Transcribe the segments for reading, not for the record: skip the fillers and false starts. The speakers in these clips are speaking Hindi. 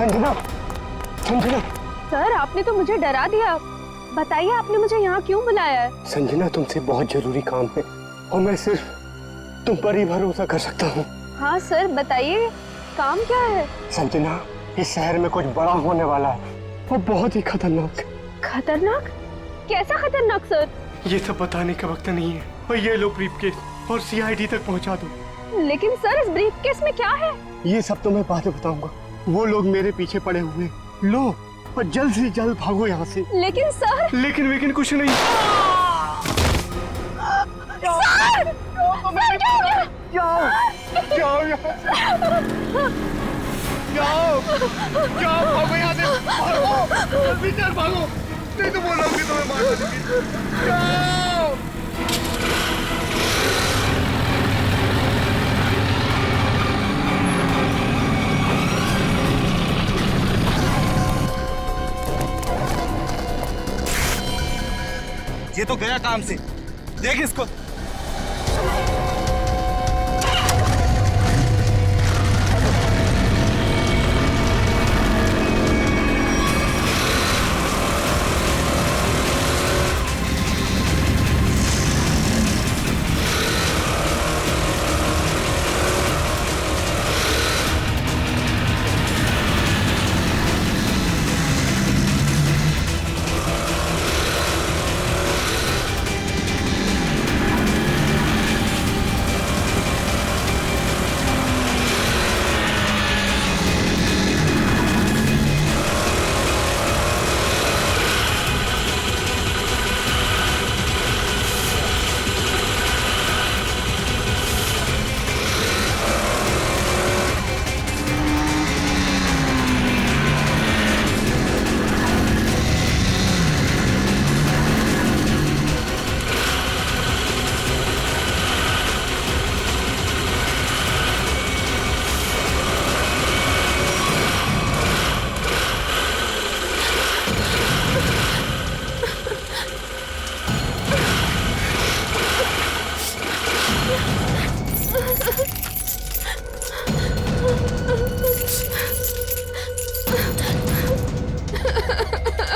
संजना, संजना। सर आपने तो मुझे डरा दिया। बताइए आपने मुझे यहाँ क्यों बुलाया है? संजना तुमसे बहुत जरूरी काम है और मैं सिर्फ तुम पर ही भरोसा कर सकता हूँ। हाँ सर बताइए, काम क्या है? संजना, इस शहर में कुछ बड़ा होने वाला है, वो बहुत ही खतरनाक। खतरनाक? कैसा खतरनाक सर? ये सब बताने का वक्त नहीं है। और ये लो ब्रीफकेस और सीआईडी तक पहुंचा दो। लेकिन सर इस ब्रीफकेस में क्या है? ये सब तो मैं बाद में बताऊंगा। वो लोग मेरे पीछे पड़े हुए। लो और जल्द से जल्द भागो यहाँ से। लेकिन सर। लेकिन कुछ नहीं। सर! सर क्या हो गया? जाओ जाओ यहाँ से। जाओ जाओ, भागो यहाँ से, भागो जल्दी चल, भागो, नहीं तो वो लोग भी तुम्हें मार देंगे। जाओ। ये तो गया काम से, देख इसको।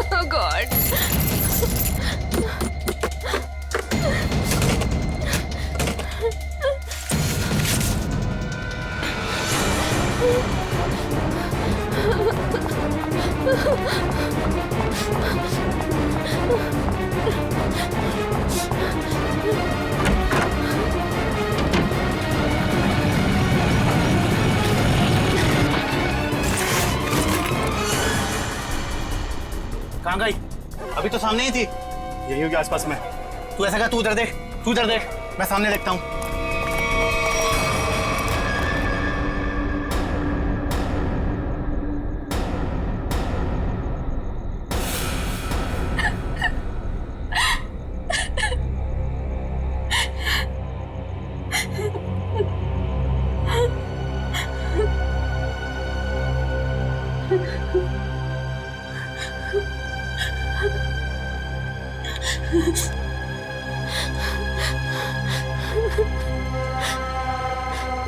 Oh God. कहाँ गई? अभी तो सामने ही थी। यही होगी आसपास में। तू ऐसा कर, तू उधर देख, तू उधर देख, मैं सामने देखता हूँ।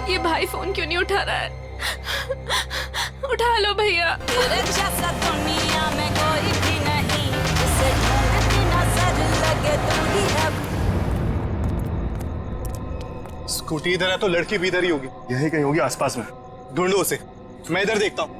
ये भाई फोन क्यों नहीं उठा रहा है? उठा लो भैया। जैसा दुनिया में कोई भी नहीं, जिसे ढूंढती नजर लगे तू ही है। स्कूटी इधर है तो लड़की भी इधर ही होगी। यही कहीं होगी आसपास में। ढूंढो उसे, मैं इधर देखता हूँ।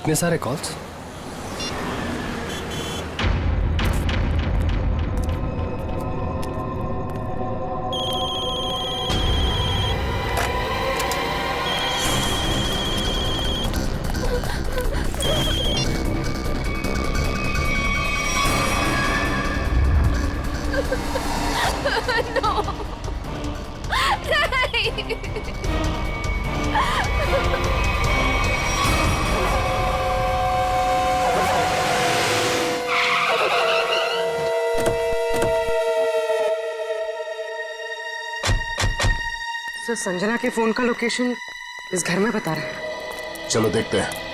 इतने सारे कॉल्स? सर, संजना के फोन का लोकेशन इस घर में बता रहा है। चलो देखते हैं।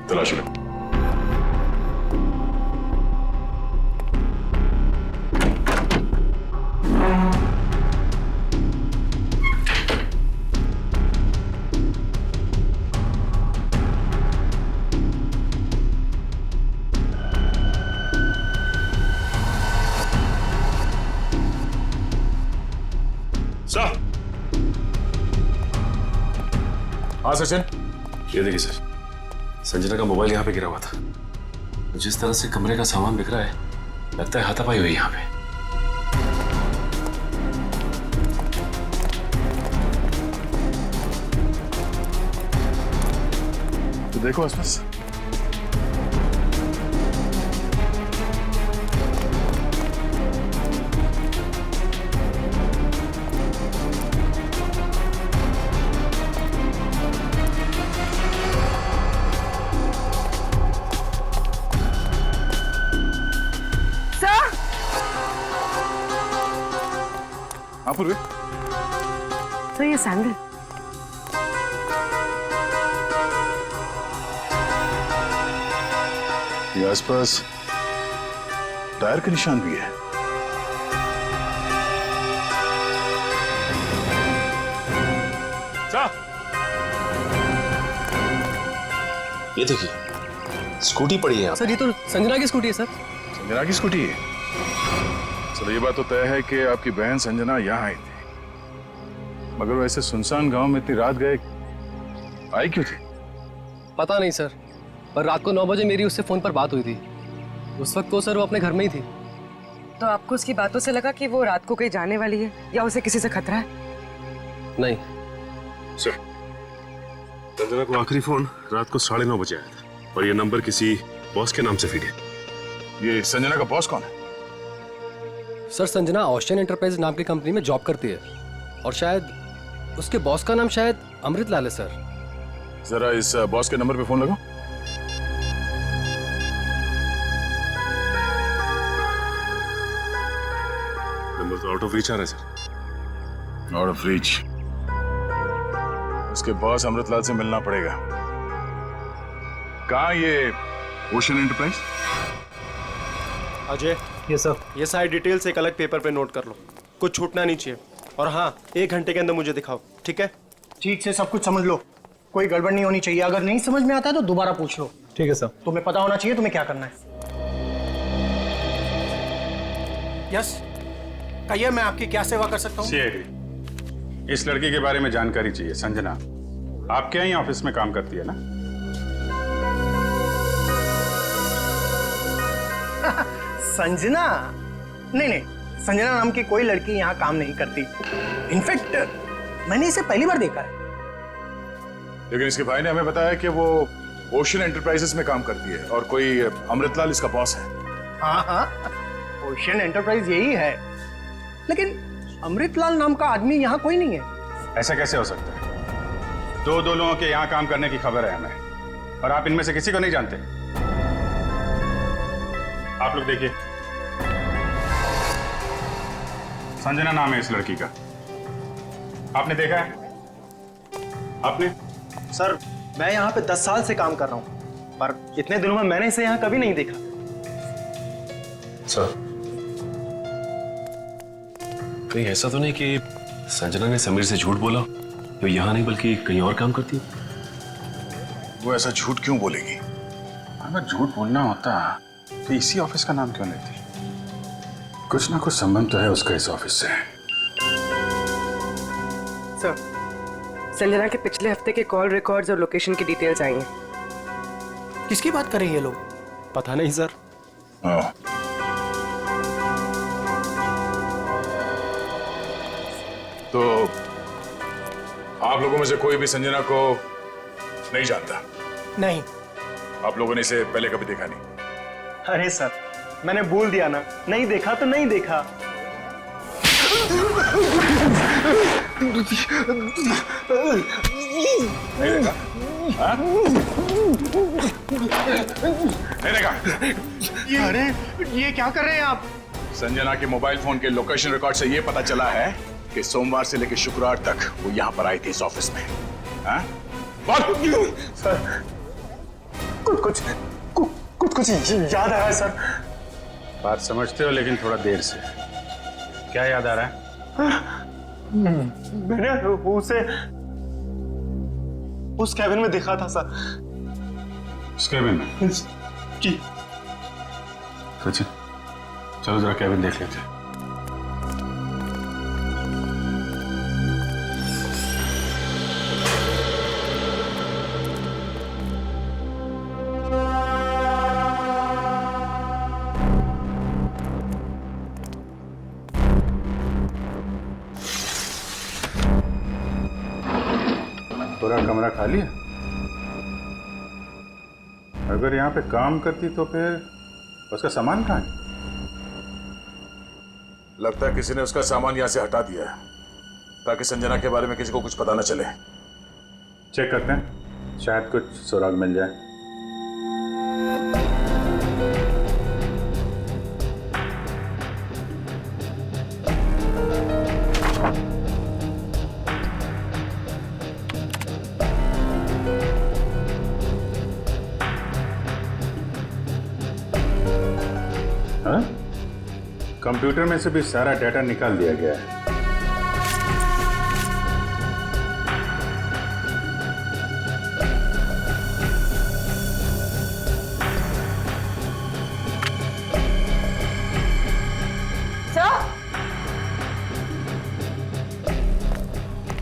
तलाश लो। सर। हाँ सचिन। ये देखिए सर, संजना का मोबाइल यहाँ पे गिरा हुआ था। जिस तरह से कमरे का सामान बिखरा है, लगता है हाथापाई हुई यहाँ पे। तो देखो आसपास। हाँ पूर्वी। सर, ये सैंडल। ये आसपास टायर के निशान भी है। सर, ये देखिए, स्कूटी पड़ी है यहाँ। सर, ये तो संजना की स्कूटी है सर। संजना की स्कूटी है। चलो ये बात तो तय है कि आपकी बहन संजना यहाँ आई थी, मगर वो ऐसे सुनसान गांव में इतनी रात गए आई क्यों थी? पता नहीं सर, पर रात को 9 बजे मेरी उससे फोन पर बात हुई थी। उस वक्त तो सर वो अपने घर में ही थी। तो आपको उसकी बातों से लगा कि वो रात को कहीं जाने वाली है या उसे किसी से खतरा है? नहीं सर, संजना को आखिरी फोन रात को 9:30 बजे आया था और ये नंबर किसी बॉस के नाम से फीड है। ये संजना का बॉस कौन है? सर, संजना ऑस्टिन एंटरप्राइज नाम की कंपनी में जॉब करती है और शायद उसके बॉस का नाम शायद अमृतलाल है सर। जरा इस बॉस के नंबर पे फोन लगाओ। नंबर तो आउट ऑफ रीच आ रहा है सर। Out of reach. उसके बॉस अमृतलाल से मिलना पड़ेगा। कहाँ ये ओशन एंटरप्राइज? अजय, ये सर। ये सारी डिटेल्स एक अलग पेपर पे नोट कर लो, कुछ छूटना नहीं चाहिए। और हाँ, 1 घंटे के अंदर मुझे दिखाओ, ठीक है? ठीक से सब कुछ समझ लो, कोई गड़बड़ नहीं होनी चाहिए। अगर नहीं समझ में आता है तो दोबारा पूछ लो। ठीक है सर। तुम्हें पता होना चाहिए तुम्हें क्या करना है। यस, कहिए, मैं आपकी क्या सेवा कर सकता हूँ? सीआईडी, इस लड़की के बारे में जानकारी चाहिए। संजना आपके यहाँ ऑफिस में काम करती है ना? संजना? नहीं, संजना नाम की कोई लड़की यहाँ काम नहीं करती। इनफैक्ट मैंने इसे पहली बार देखा है। लेकिन इसके भाई ने हमें बताया कि वो ओशन एंटरप्राइजेस में काम करती है और कोई अमृतलाल इसका बॉस है। हाँ, ओशन एंटरप्राइज यही है, लेकिन अमृतलाल नाम का आदमी यहाँ कोई नहीं है। ऐसा कैसे हो सकता है? दो लोगों के यहाँ काम करने की खबर है हमें, और आप इनमें से किसी को नहीं जानते। आप लोग देखिए, संजना नाम है इस लड़की का। आपने देखा है? आपने? सर, मैं यहाँ पे 10 साल से काम कर रहा हूँ, पर इतने दिनों में मैंने इसे यहाँ कभी नहीं देखा। सर, कहीं ऐसा तो नहीं कि संजना ने समीर से झूठ बोला तो यहाँ नहीं बल्कि कहीं और काम करती है? वो ऐसा झूठ क्यों बोलेगी? अगर झूठ बोलना होता तो इसी ऑफिस का नाम क्यों लेती? कुछ ना कुछ संबंध तो है उसका इस ऑफिस से। सर, संजना के पिछले हफ्ते के कॉल रिकॉर्ड्स और लोकेशन की डिटेल्स आई हैं। किसकी बात कर रहे हैं ये लोग? पता नहीं सर। हाँ। तो आप लोगों में से कोई भी संजना को नहीं जानता? नहीं। आप लोगों ने इसे पहले कभी देखा नहीं? अरे सर, मैंने बोल दिया ना, नहीं देखा तो नहीं देखा। नहीं देखा? हाँ? नहीं देखा? अरे ये क्या कर रहे हैं आप? संजना के मोबाइल फोन के लोकेशन रिकॉर्ड से ये पता चला है कि सोमवार से लेकर शुक्रवार तक वो यहाँ पर आई थी इस ऑफिस में। हाँ? सर, कुछ याद आ रहा है सर। बात समझते हो लेकिन थोड़ा देर से। क्या याद आ रहा है? मैंने उसे उस कैबिन में देखा था सर। उस कैबिन में? जी। सचिन, चलो जरा कैबिन देख लेते हैं। पूरा कमरा खाली है? अगर यहाँ पे काम करती तो फिर उसका सामान कहाँ है? लगता है किसी ने उसका सामान यहाँ से हटा दिया है ताकि संजना के बारे में किसी को कुछ पता न चले। चेक करते हैं, शायद कुछ सुराग मिल जाए। हाँ? कंप्यूटर में से भी सारा डाटा निकाल दिया गया है।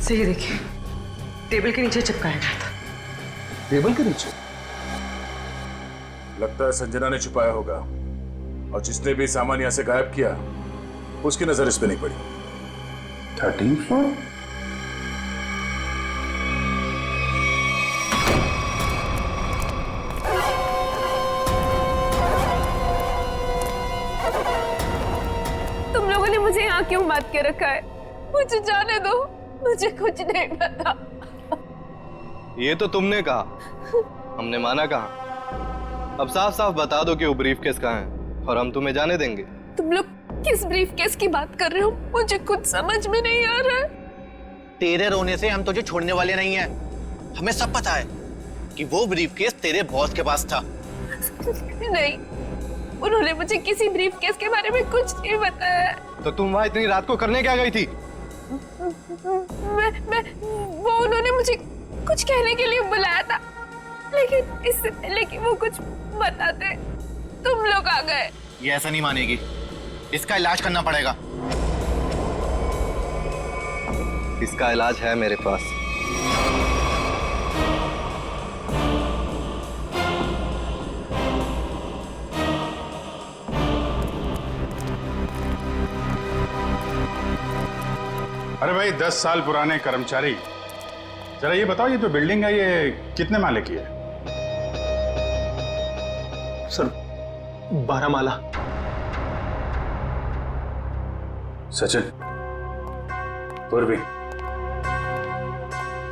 सही देखिए, टेबल के नीचे चिपकाया गया था। टेबल के नीचे? लगता है संजना ने छुपाया होगा और जिसने भी सामान यहां से गायब किया उसकी नजर इस पे नहीं पड़ी। 13th floor? तुम लोगों ने मुझे यहाँ क्यों बात के रखा है? मुझे जाने दो, मुझे कुछ नहीं पता। ये तो तुमने कहा, हमने माना कहा। अब साफ साफ बता दो कि वो ब्रीफ केस कहाँ है और हम तुम्हें जाने देंगे। तुम लोग किस ब्रीफ केस की बात कर रहे हो? मुझे कुछ समझ में नहीं आ रहा है। तेरे रोने से हम तुझे छोड़ने वाले नहीं हैं। हमें सब पता है कि वो ब्रीफ केस तेरे बॉस के पास था। नहीं, उन्होंने मुझे किसी ब्रीफ केस के बारे में कुछ नहीं बताया। तो तुम वहां इतनी रात को करने क्या गई थी? वो उन्होंने मुझे कुछ कहने के लिए बुलाया था, लेकिन इससे पहले कि वो कुछ बताते तुम लोग आ गए। ये ऐसा नहीं मानेगी, इसका इलाज करना पड़ेगा। इसका इलाज है मेरे पास। अरे भाई 10 साल पुराने कर्मचारी, जरा ये बताओ, ये जो बिल्डिंग है ये कितने माले की है? सर 12 माला। सचिन, पूर्वी,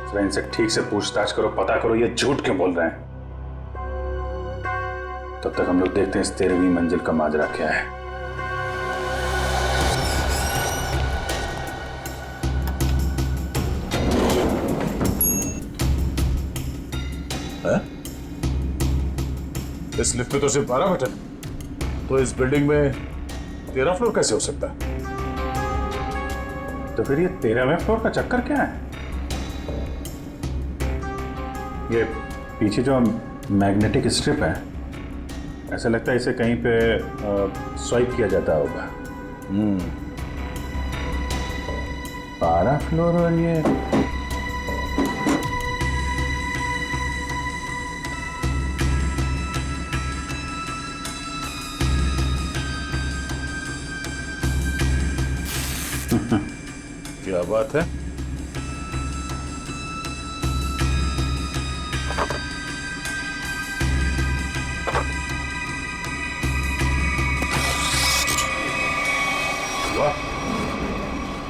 जरा इनसे ठीक से पूछताछ करो, पता करो ये झूठ क्यों बोल रहे हैं। तब तक हम लोग देखते हैं इस 13वीं मंजिल का माजरा क्या है। इस लिफ्ट में तो सिर्फ 12 बटन, तो इस बिल्डिंग में 13 फ्लोर कैसे हो सकता है? तो फिर ये 13वें फ्लोर का चक्कर क्या है? ये पीछे जो मैग्नेटिक स्ट्रिप है, ऐसा लगता है इसे कहीं पे स्वाइप किया जाता होगा। 12 फ्लोर और ये क्या बात है?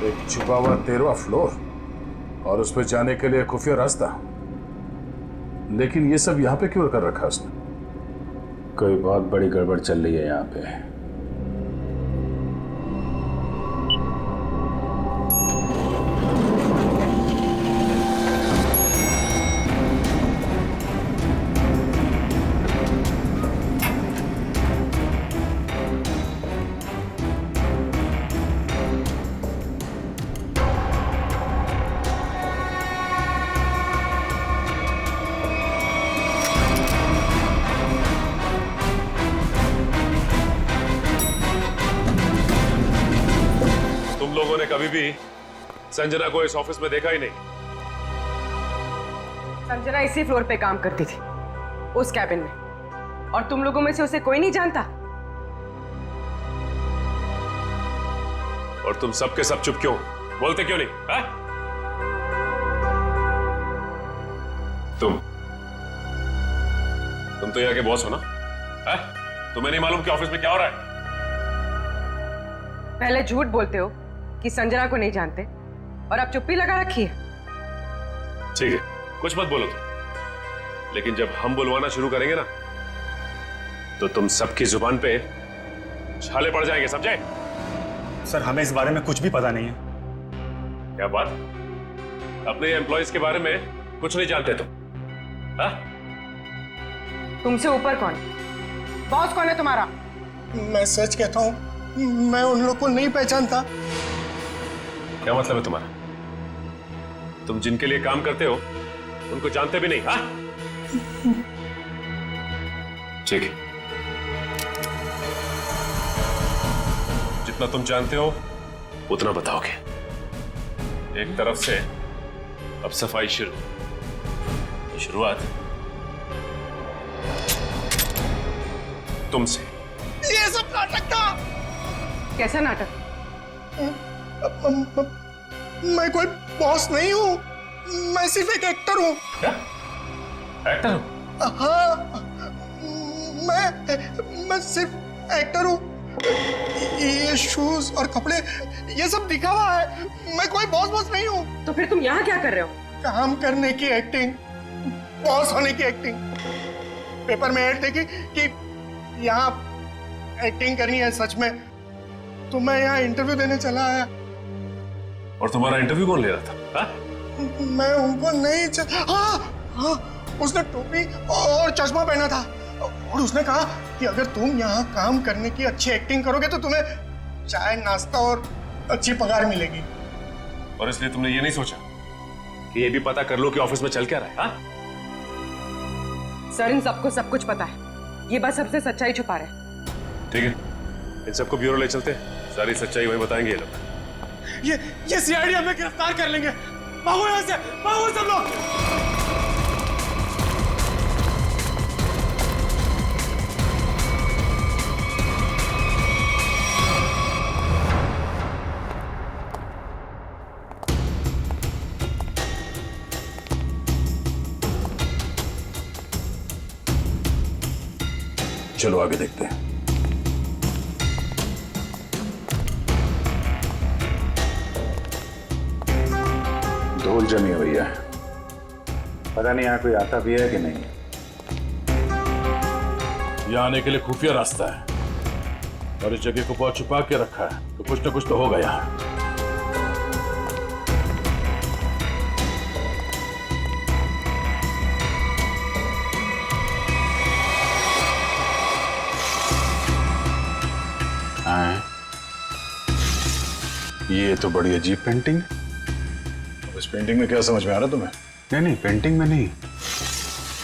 एक छुपा हुआ 13वां फ्लोर और उस पर जाने के लिए खुफिया रास्ता। लेकिन ये सब यहाँ पे क्यों कर रखा उसने? कोई बहुत बड़ी गड़बड़ चल रही है यहाँ पे। तुम लोगों ने कभी भी संजना को इस ऑफिस में देखा ही नहीं। संजना इसी फ्लोर पे काम करती थी, उस कैबिन में, और तुम लोगों में से उसे कोई नहीं जानता। और तुम सब के सब चुप क्यों? बोलते क्यों नहीं? है? तुम तो यहाँ के बॉस हो ना? है? तुम्हें नहीं मालूम कि ऑफिस में क्या हो रहा है? पहले झूठ बोलते हो कि संजना को नहीं जानते, और अब चुप्पी लगा रखी है। ठीक है, कुछ मत बोलो तुम, लेकिन जब हम बुलवाना शुरू करेंगे ना, तो तुम सबकी जुबान पे छाले पड़ जाएंगे, समझे? सर, हमें इस बारे में कुछ भी पता नहीं है। क्या बात? अपने एम्प्लॉयज के बारे में कुछ नहीं जानते तुम? हाँ? तुमसे ऊपर कौन? बॉस कौन है तुम्हारा? मैं सच कहता हूँ, मैं उन लोग को नहीं पहचानता। क्या मतलब है तुम्हारा? तुम जिनके लिए काम करते हो उनको जानते भी नहीं? हाँ? ठीक है, जितना तुम जानते हो उतना बताओगे। एक तरफ से अब सफाई शुरुआत तुमसे। ये सब नाटक था। कैसा नाटक? मैं कोई बॉस नहीं हूँ, मैं सिर्फ एक एक्टर हूँ। क्या? एक्टर हो? हाँ, मैं सिर्फ एक्टर हूँ। ये शूज और कपड़े, ये सब दिखावा है। मैं कोई बॉस नहीं हूँ। तो फिर तुम यहाँ क्या कर रहे हो? काम करने की एक्टिंग, बॉस होने की एक्टिंग। पेपर में ऐड देखी कि यहाँ एक्टिंग करनी है सच में, तो मैं यहाँ इंटरव्यू देने चला आया। और तुम्हारा इंटरव्यू कौन ले रहा था? हा? मैं उनको नहीं हाँ, उसने टोपी और चश्मा पहना था, और उसने कहा कि अगर तुम यहाँ काम करने की अच्छी एक्टिंग करोगे तो तुम्हें चाय, नाश्ता और अच्छी पगार मिलेगी। और इसलिए तुमने ये नहीं सोचा कि ये भी पता कर लो कि ऑफिस में चल क्या रहा है? हा? सर, इन सबको सब कुछ पता है, ये बस सबसे सच्चाई छुपा रहे हैं। ठीक है, इन सबको ब्यूरो ले चलते हैं, सारी सच्चाई वहीं बताएंगे ये लोग। ये सीआईडी हमें गिरफ्तार कर लेंगे। भागो यहाँ से, भागो सब लोग। चलो आगे देखते हैं। धूल जमी हुई है, पता नहीं यहाँ कोई आता भी है कि नहीं। यहाँ आने के लिए खुफिया रास्ता है और इस जगह को बहुत छुपा के रखा है, तो कुछ ना कुछ तो होगा यहाँ। ये तो बड़ी अजीब पेंटिंग है। अब इस पेंटिंग में क्या समझ में आ रहा तुम्हें? नहीं नहीं, पेंटिंग में नहीं,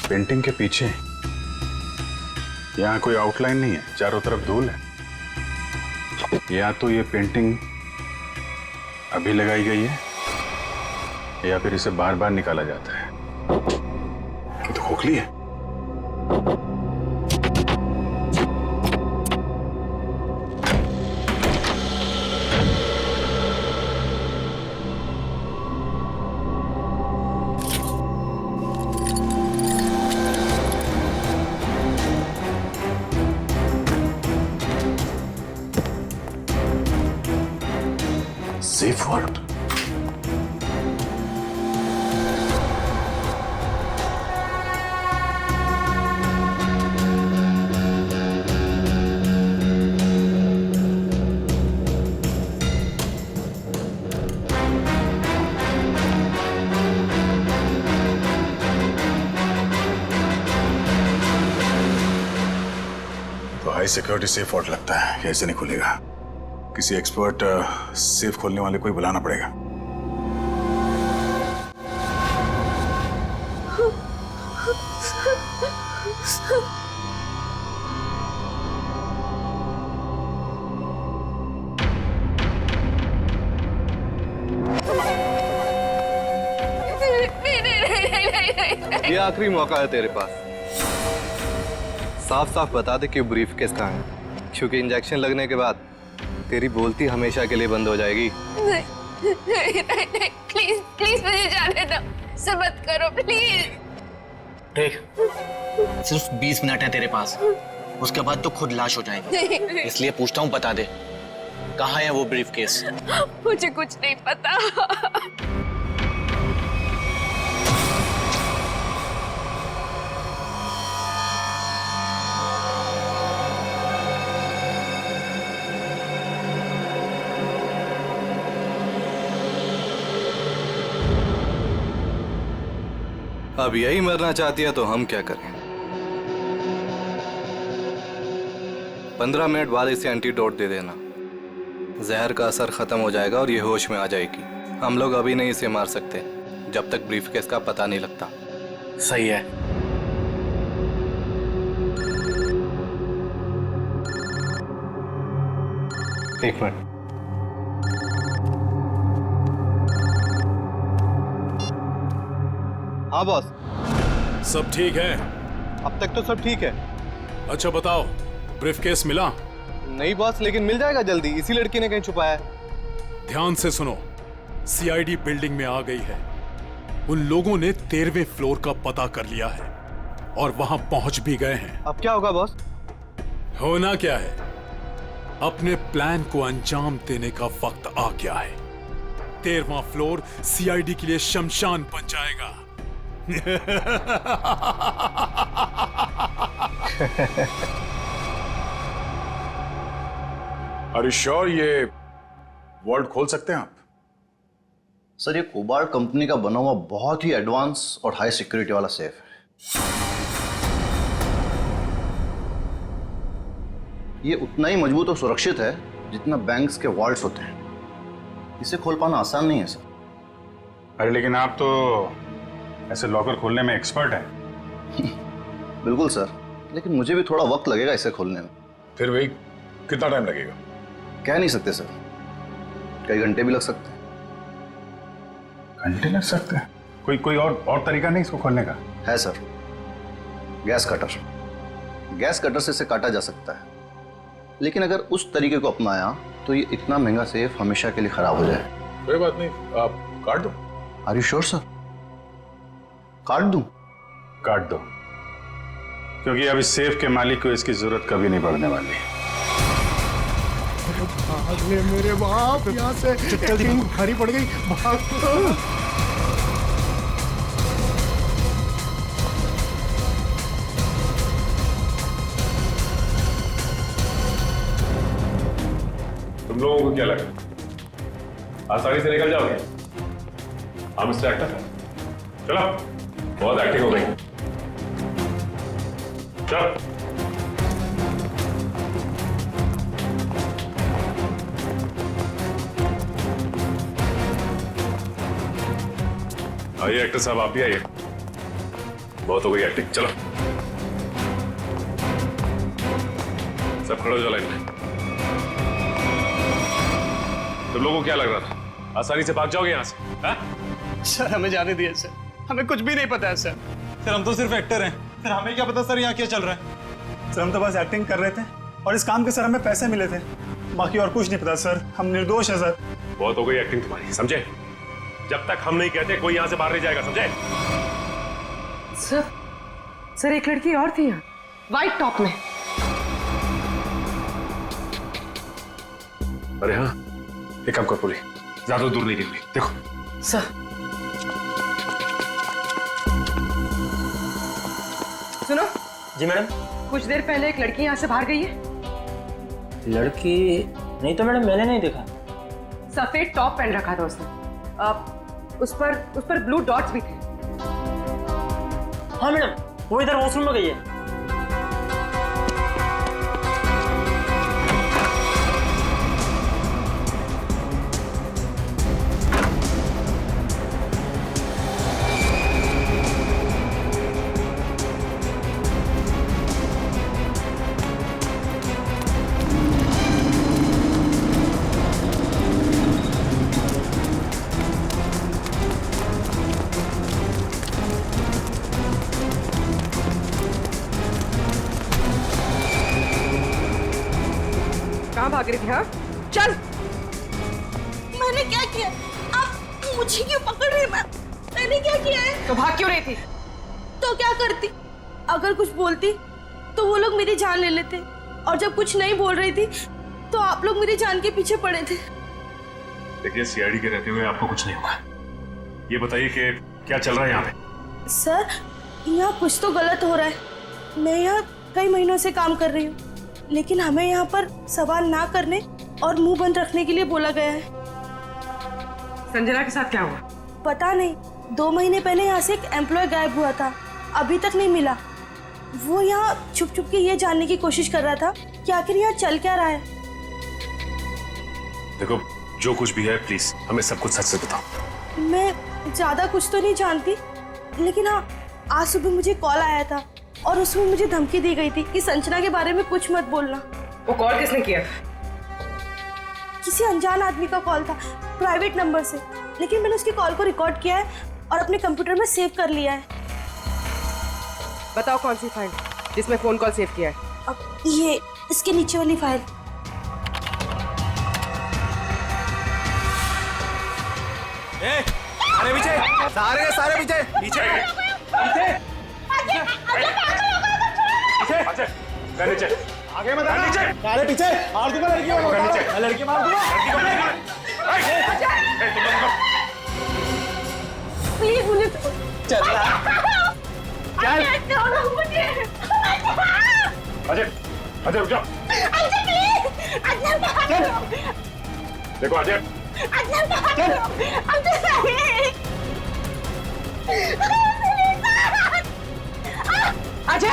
पेंटिंग के पीछे। यहाँ कोई आउटलाइन नहीं है, चारों तरफ धूल है। या तो ये पेंटिंग अभी लगाई गई है या फिर इसे बार बार निकाला जाता है। ये तो खोखली है। Safe word. तो हाई सिक्योरिटी सेफ वर्ड लगता है, कैसे नहीं खुलेगा? किसी एक्सपर्ट सेफ खोलने वाले को ही बुलाना पड़ेगा। ये आखिरी मौका है तेरे पास। साफ साफ बता दे कि ब्रीफकेस कहाँ है, क्योंकि इंजेक्शन लगने के बाद तेरी बोलती हमेशा के लिए बंद हो जाएगी। नहीं, प्लीज प्लीज मुझे जाने दो, ऐसा मत करो प्लीज। देख, सिर्फ 20 मिनट है तेरे पास, उसके बाद तो खुद लाश हो जाएगी। इसलिए पूछता हूँ, बता दे कहाँ है वो ब्रीफकेस? मुझे कुछ नहीं पता। अब यही मरना चाहती है तो हम क्या करें? 15 मिनट बाद इसे एंटीडोट दे देना, जहर का असर खत्म हो जाएगा और ये होश में आ जाएगी। हम लोग अभी नहीं इसे मार सकते जब तक ब्रीफकेस का पता नहीं लगता। सही है। एक मिनट। हाँ बॉस। सब ठीक है? अब तक तो सब ठीक है। अच्छा बताओ, ब्रीफकेस मिला? नहीं बॉस, लेकिन मिल जाएगा जल्दी। इसी लड़की ने कहीं छुपाया है। ध्यान से सुनो, सीआईडी बिल्डिंग में आ गई है। उन लोगों ने 13वें फ्लोर का पता कर लिया है और वहां पहुंच भी गए हैं। अब क्या होगा बॉस? होना क्या है, अपने प्लान को अंजाम देने का वक्त आ गया है। 13वां फ्लोर सीआईडी के लिए शमशान बन जाएगा। Are you sure ये वर्ल्ड खोल सकते हैं आप? सर, ये कोबार्ड कंपनी का बना हुआ बहुत ही एडवांस और हाई सिक्योरिटी वाला सेफ है। ये उतना ही मजबूत और सुरक्षित है जितना बैंक्स के वॉल्ट्स होते हैं। इसे खोल पाना आसान नहीं है सर। अरे लेकिन आप तो ऐसे लॉकर खोलने में एक्सपर्ट हैं। बिल्कुल सर, लेकिन मुझे भी थोड़ा वक्त लगेगा इसे खोलने में। फिर भाई कितना टाइम लगेगा? कह नहीं सकते सर, कई घंटे भी लग सकते हैं। घंटे लग सकते हैं? कोई और तरीका नहीं इसको खोलने का? है sir, gas cutter. Gas cutter से इसे काटा जा सकता है, लेकिन अगर उस तरीके को अपनाया तो ये इतना महंगा सेफ हमेशा के लिए खराब हो जाए। कोई बात नहीं, आप काट दो। Are you sure sir? काट दूं? काट दो, क्योंकि अब इस सेफ के मालिक को इसकी जरूरत कभी नहीं पड़ने वाली। भाग ले मेरे बाप यहाँ से, एक्टिंग भारी पड़ गई। भाग। तुम लोगों को क्या लगा आसानी से निकल जाओगे? हम इससे एक्टर हैं। चलो, बहुत एक्टिंग हो गई। चलो। आइए एक्टर साहब, आप भी आइए। बहुत हो गई एक्टिंग, चलो सब खड़े हो जाओ लाइन में। तुम लोगों को क्या लग रहा था आसानी से भाग जाओगे यहाँ से? हाँ? सर हमें जाने दिए सर, हमें कुछ भी नहीं पता है सर। सर हम तो सिर्फ एक्टर हैं, सर हमें क्या पता सर यहाँ क्या चल रहा है। सर हम तो बस एक्टिंग कर रहे थे और इस काम के सर हमें पैसे मिले थे, बाकी और कुछ नहीं पता सर, हम निर्दोष हैं सर। बहुत हो गई एक्टिंग तुम्हारी, समझे? जब तक हम नहीं कहते कोई यहाँ से बाहर नहीं जाएगा, समझे? सर एक लड़की और थी यहाँ, व्हाइट टॉप में। अरे हाँ, एक काम कर पूरी, ज्यादा दूर नहीं गिरनी, देखो। सर सुनो। जी मैडम। कुछ देर पहले एक लड़की यहाँ से बाहर गई है। लड़की नहीं तो मैडम, मैंने नहीं देखा। सफेद टॉप पहन रखा था उसने, उस पर ब्लू डॉट्स भी थे। हाँ मैडम, वो इधर वॉशरूम में गई है। कहाँ भाग रही थी? हाँ चल। मैंने क्या किया? आप मुझे क्यों पकड़ रहे हैं? मैंने क्या किया है? तो भाग क्यों रही थी? तो क्या करती? अगर कुछ बोलती तो वो लोग मेरी जान ले लेते, और जब कुछ नहीं बोल रही थी तो आप लोग मेरी जान के पीछे पड़े थे। देखिए सीआईडी के रहते हुए आपको कुछ नहीं होगा। ये बताइए कि क्या चल रहा है यहाँ पे? सर यहाँ कुछ तो गलत हो रहा है। मैं यहाँ कई महीनों से काम कर रही हूँ, लेकिन हमें यहाँ पर सवाल ना करने और मुंह बंद रखने के लिए बोला गया है। संजना के साथ क्या हुआ? पता नहीं, 2 महीने पहले यहाँ से एक एम्प्लॉय गायब हुआ था, अभी तक नहीं मिला। वो यहाँ छुप छुप के ये जानने की कोशिश कर रहा था कि आखिर यहाँ चल क्या रहा है। देखो जो कुछ भी है प्लीज हमें सब कुछ सच से बताओ। मैं ज्यादा कुछ तो नहीं जानती, लेकिन हाँ आज सुबह मुझे कॉल आया था और उसमें मुझे धमकी दी गई थी कि संजना के बारे में कुछ मत बोलना। वो कॉल किसने किया? किसी अनजान आदमी का कॉल था, प्राइवेट नंबर से, लेकिन मैंने उसकी कॉल को रिकॉर्ड किया है और अपने कंप्यूटर में सेव कर लिया है। बताओ कौन सी फाइल जिसमें फोन कॉल सेव किया है? अब ये इसके नीचे वाली फाइल। अरे पीछे, सारे के सारे पीछे पीछे पीछे नीचे, आगे मत आना, नीचे सारे पीछे। मार दूंगा लड़की को, नीचे लड़की मार दूंगा, प्लीज मुझे चल अजय अजय रुक जाओ। देखो अजय अजय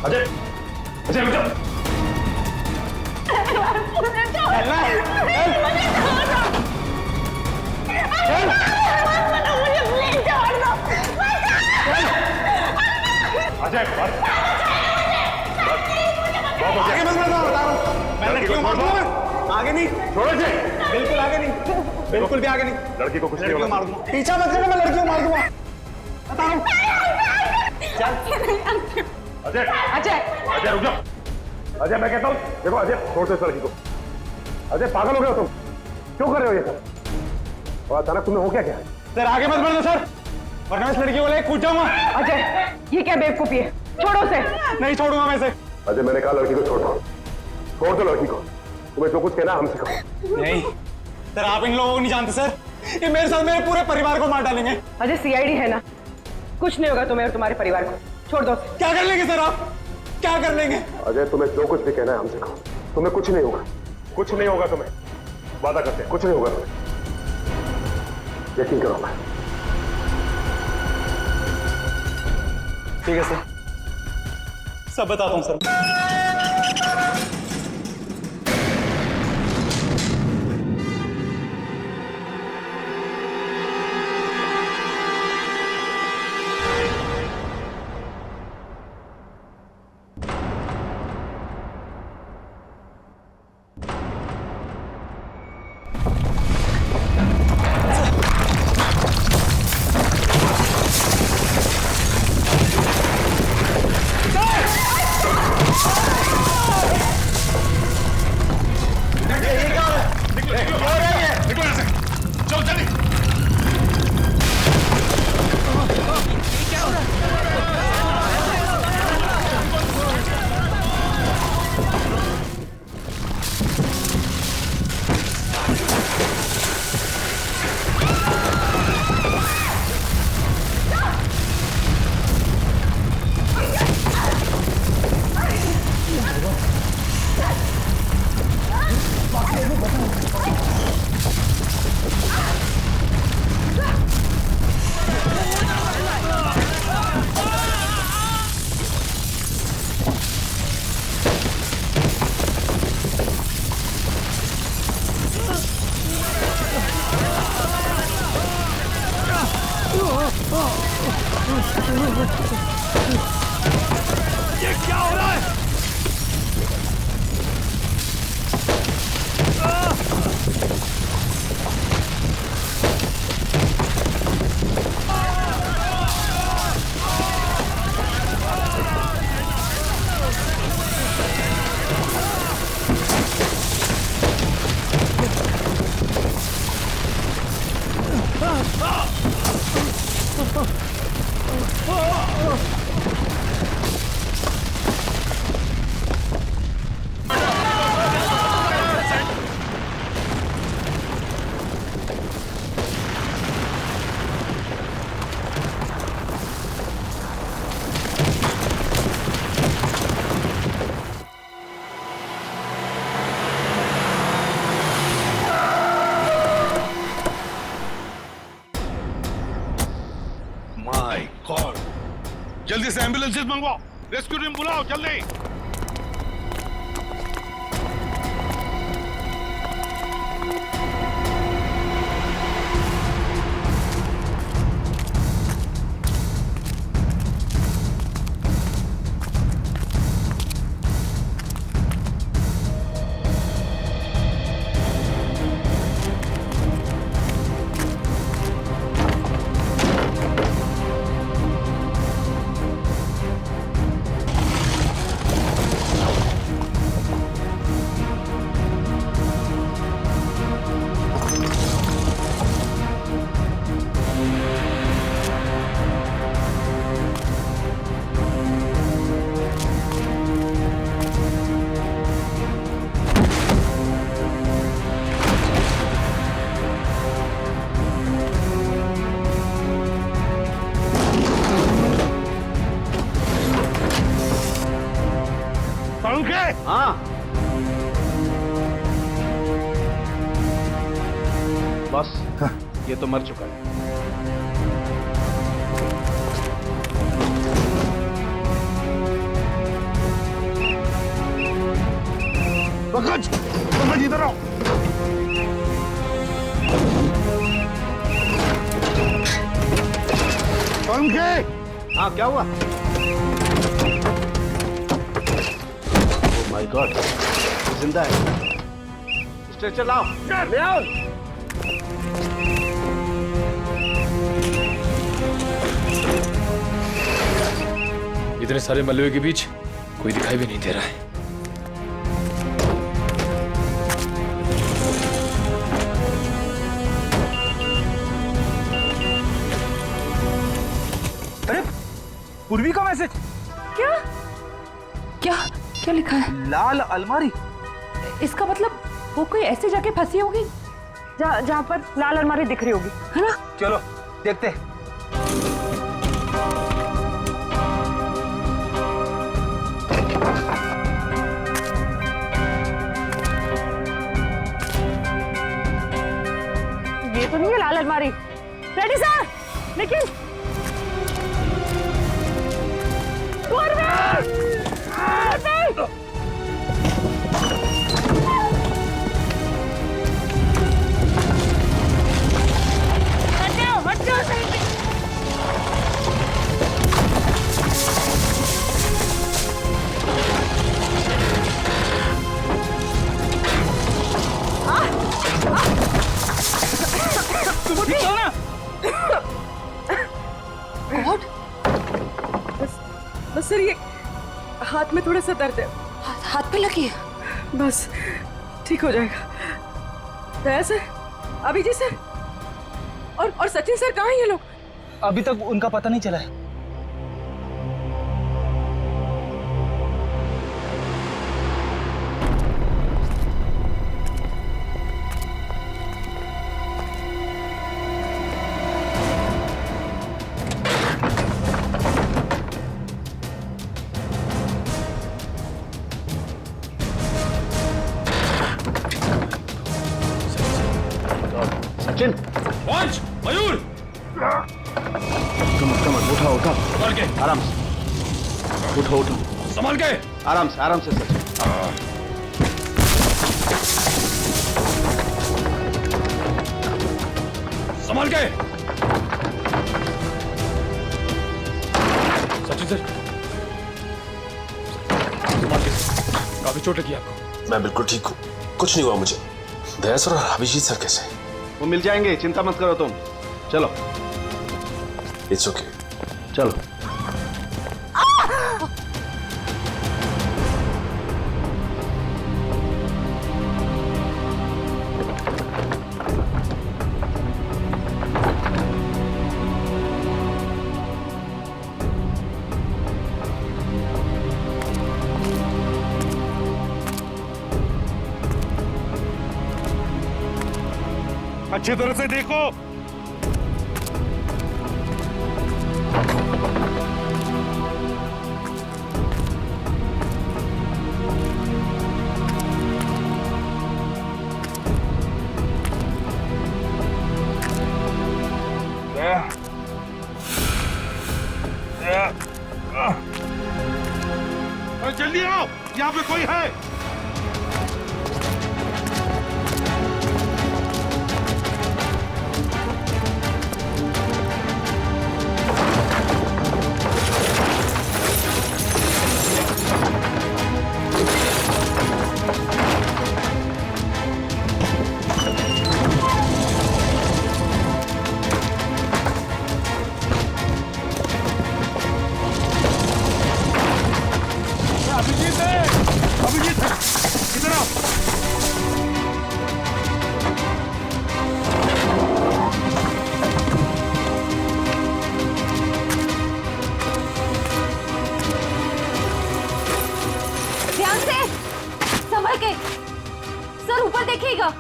अजय अजय रुक जाओ। अजय आगे मत बढ़ो, मैं लड़की को मार दूंगा। आगे नहीं, छोड़ो इसे। बिल्कुल आगे नहीं, बिल्कुल भी आगे नहीं। लड़की को कुछ नहीं लड़की को होगा। मार दूंगा। पीछा मत करना, मैं लड़की को मार दूंगा। बताओ। अजय अजय अजय रुक जाओ। अजय मैं कहता हूँ देखो अजय छोड़ दो इस लड़की को। अजय पागल हो गए हो तुम, क्यों कर रहे हो ये सब? और अचानक तुम्हें हो क्या क्या? सर आगे मत बढ़ो सर, वरना इस लड़की को लेकर कूद जाऊंगा। अजय ये क्या बेवकूफी है? छोड़ो उसे। नहीं छोड़ूंगा मैं इसे। अजय मैंने कहा लड़की को छोड़ दो, छोड़ दो लड़की को। तुम्हें जो कुछ कहना हमसे कहो। नहीं सर, आप इन लोगों को नहीं जानते सर, ये मेरे साथ मेरे पूरे परिवार को मार डालेंगे। अजय सीआईडी है ना, कुछ नहीं होगा तुम्हें और तुम्हारे परिवार को, छोड़ दो। क्या कर लेंगे सर आप, क्या कर लेंगे? अजय तुम्हें जो कुछ भी कहना है हमसे कहो, तुम्हें कुछ नहीं होगा, कुछ नहीं होगा तुम्हें, वादा करते हैं कुछ नहीं होगा तुम्हें, यकीन करो। मैं ठीक है सर, सब बताता हूँ सर। जल्दी से एम्बुलेंसेस मंगवाओ, रेस्क्यू टीम बुलाओ जल्दी। हाँ बस ये तो मर चुका है। पंकज, पंकज इधर आओ। पंकज, हाँ क्या हुआ? माय गॉड, जिंदा है। स्ट्रेचर लाओ, ले आओ। इतने सारे मलबे के बीच कोई दिखाई भी नहीं दे रहा है। अरे पूर्वी का मैसेज। क्या क्या क्या लिखा है? लाल अलमारी? इसका मतलब वो कोई ऐसी जगह फंसी होगी जहाँ पर लाल अलमारी दिख रही होगी, है ना? चलो देखते हैं। ये तो नहीं है लाल अलमारी। रेडी सर, लेकिन बस सर, ये हाथ में थोड़ा सा दर्द है। हाथ पे लगी है? बस ठीक हो जाएगा। दया सर, अभिजीत सर और सचिन सर कहाँ हैं ये लोग? अभी तक उनका पता नहीं चला है। सचिन, पंच, मयूर, कम उठा उठा, संभाल के, आराम से उठो उठो, संभाल के, आराम से सचिन। संभाल के। सचिन सर, संभाल के, काफी चोट लगी आपको। मैं बिल्कुल ठीक हूँ, कुछ नहीं हुआ मुझे। दया सर और अभिजीत सर कैसे? वो मिल जाएंगे, चिंता मत करो तुम। चलो, इट्स ओके, चलो। अच्छी तरह से देखो। जल्दी आओ, यहाँ पे कोई है। अभिजीत है, इधर आओ। ध्यान से, संभल के। सर ऊपर देखिएगा।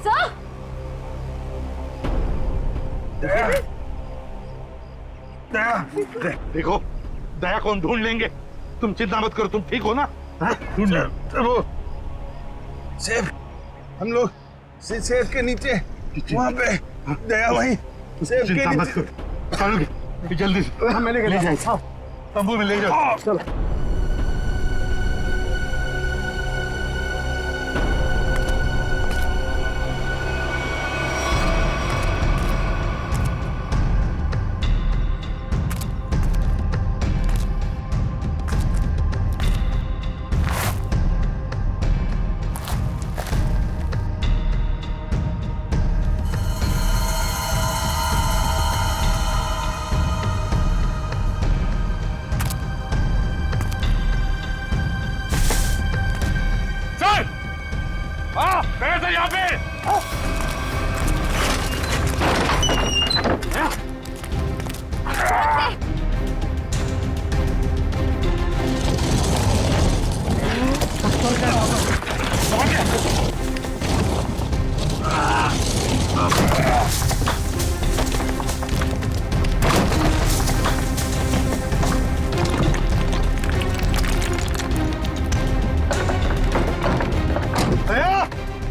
सर, देखो, दया कौन ढूंढ लेंगे। तुम चिंता मत करो, तुम ठीक हो ना? ढूंढ वो सेफ, हम लोग सेफ के नीचे वहाँ पे दया वहीं सेफ के नीचे। चलो जल्दी से, हमें लेके ले जाए, तंबू में ले जाओ। चलो यहाँ पे।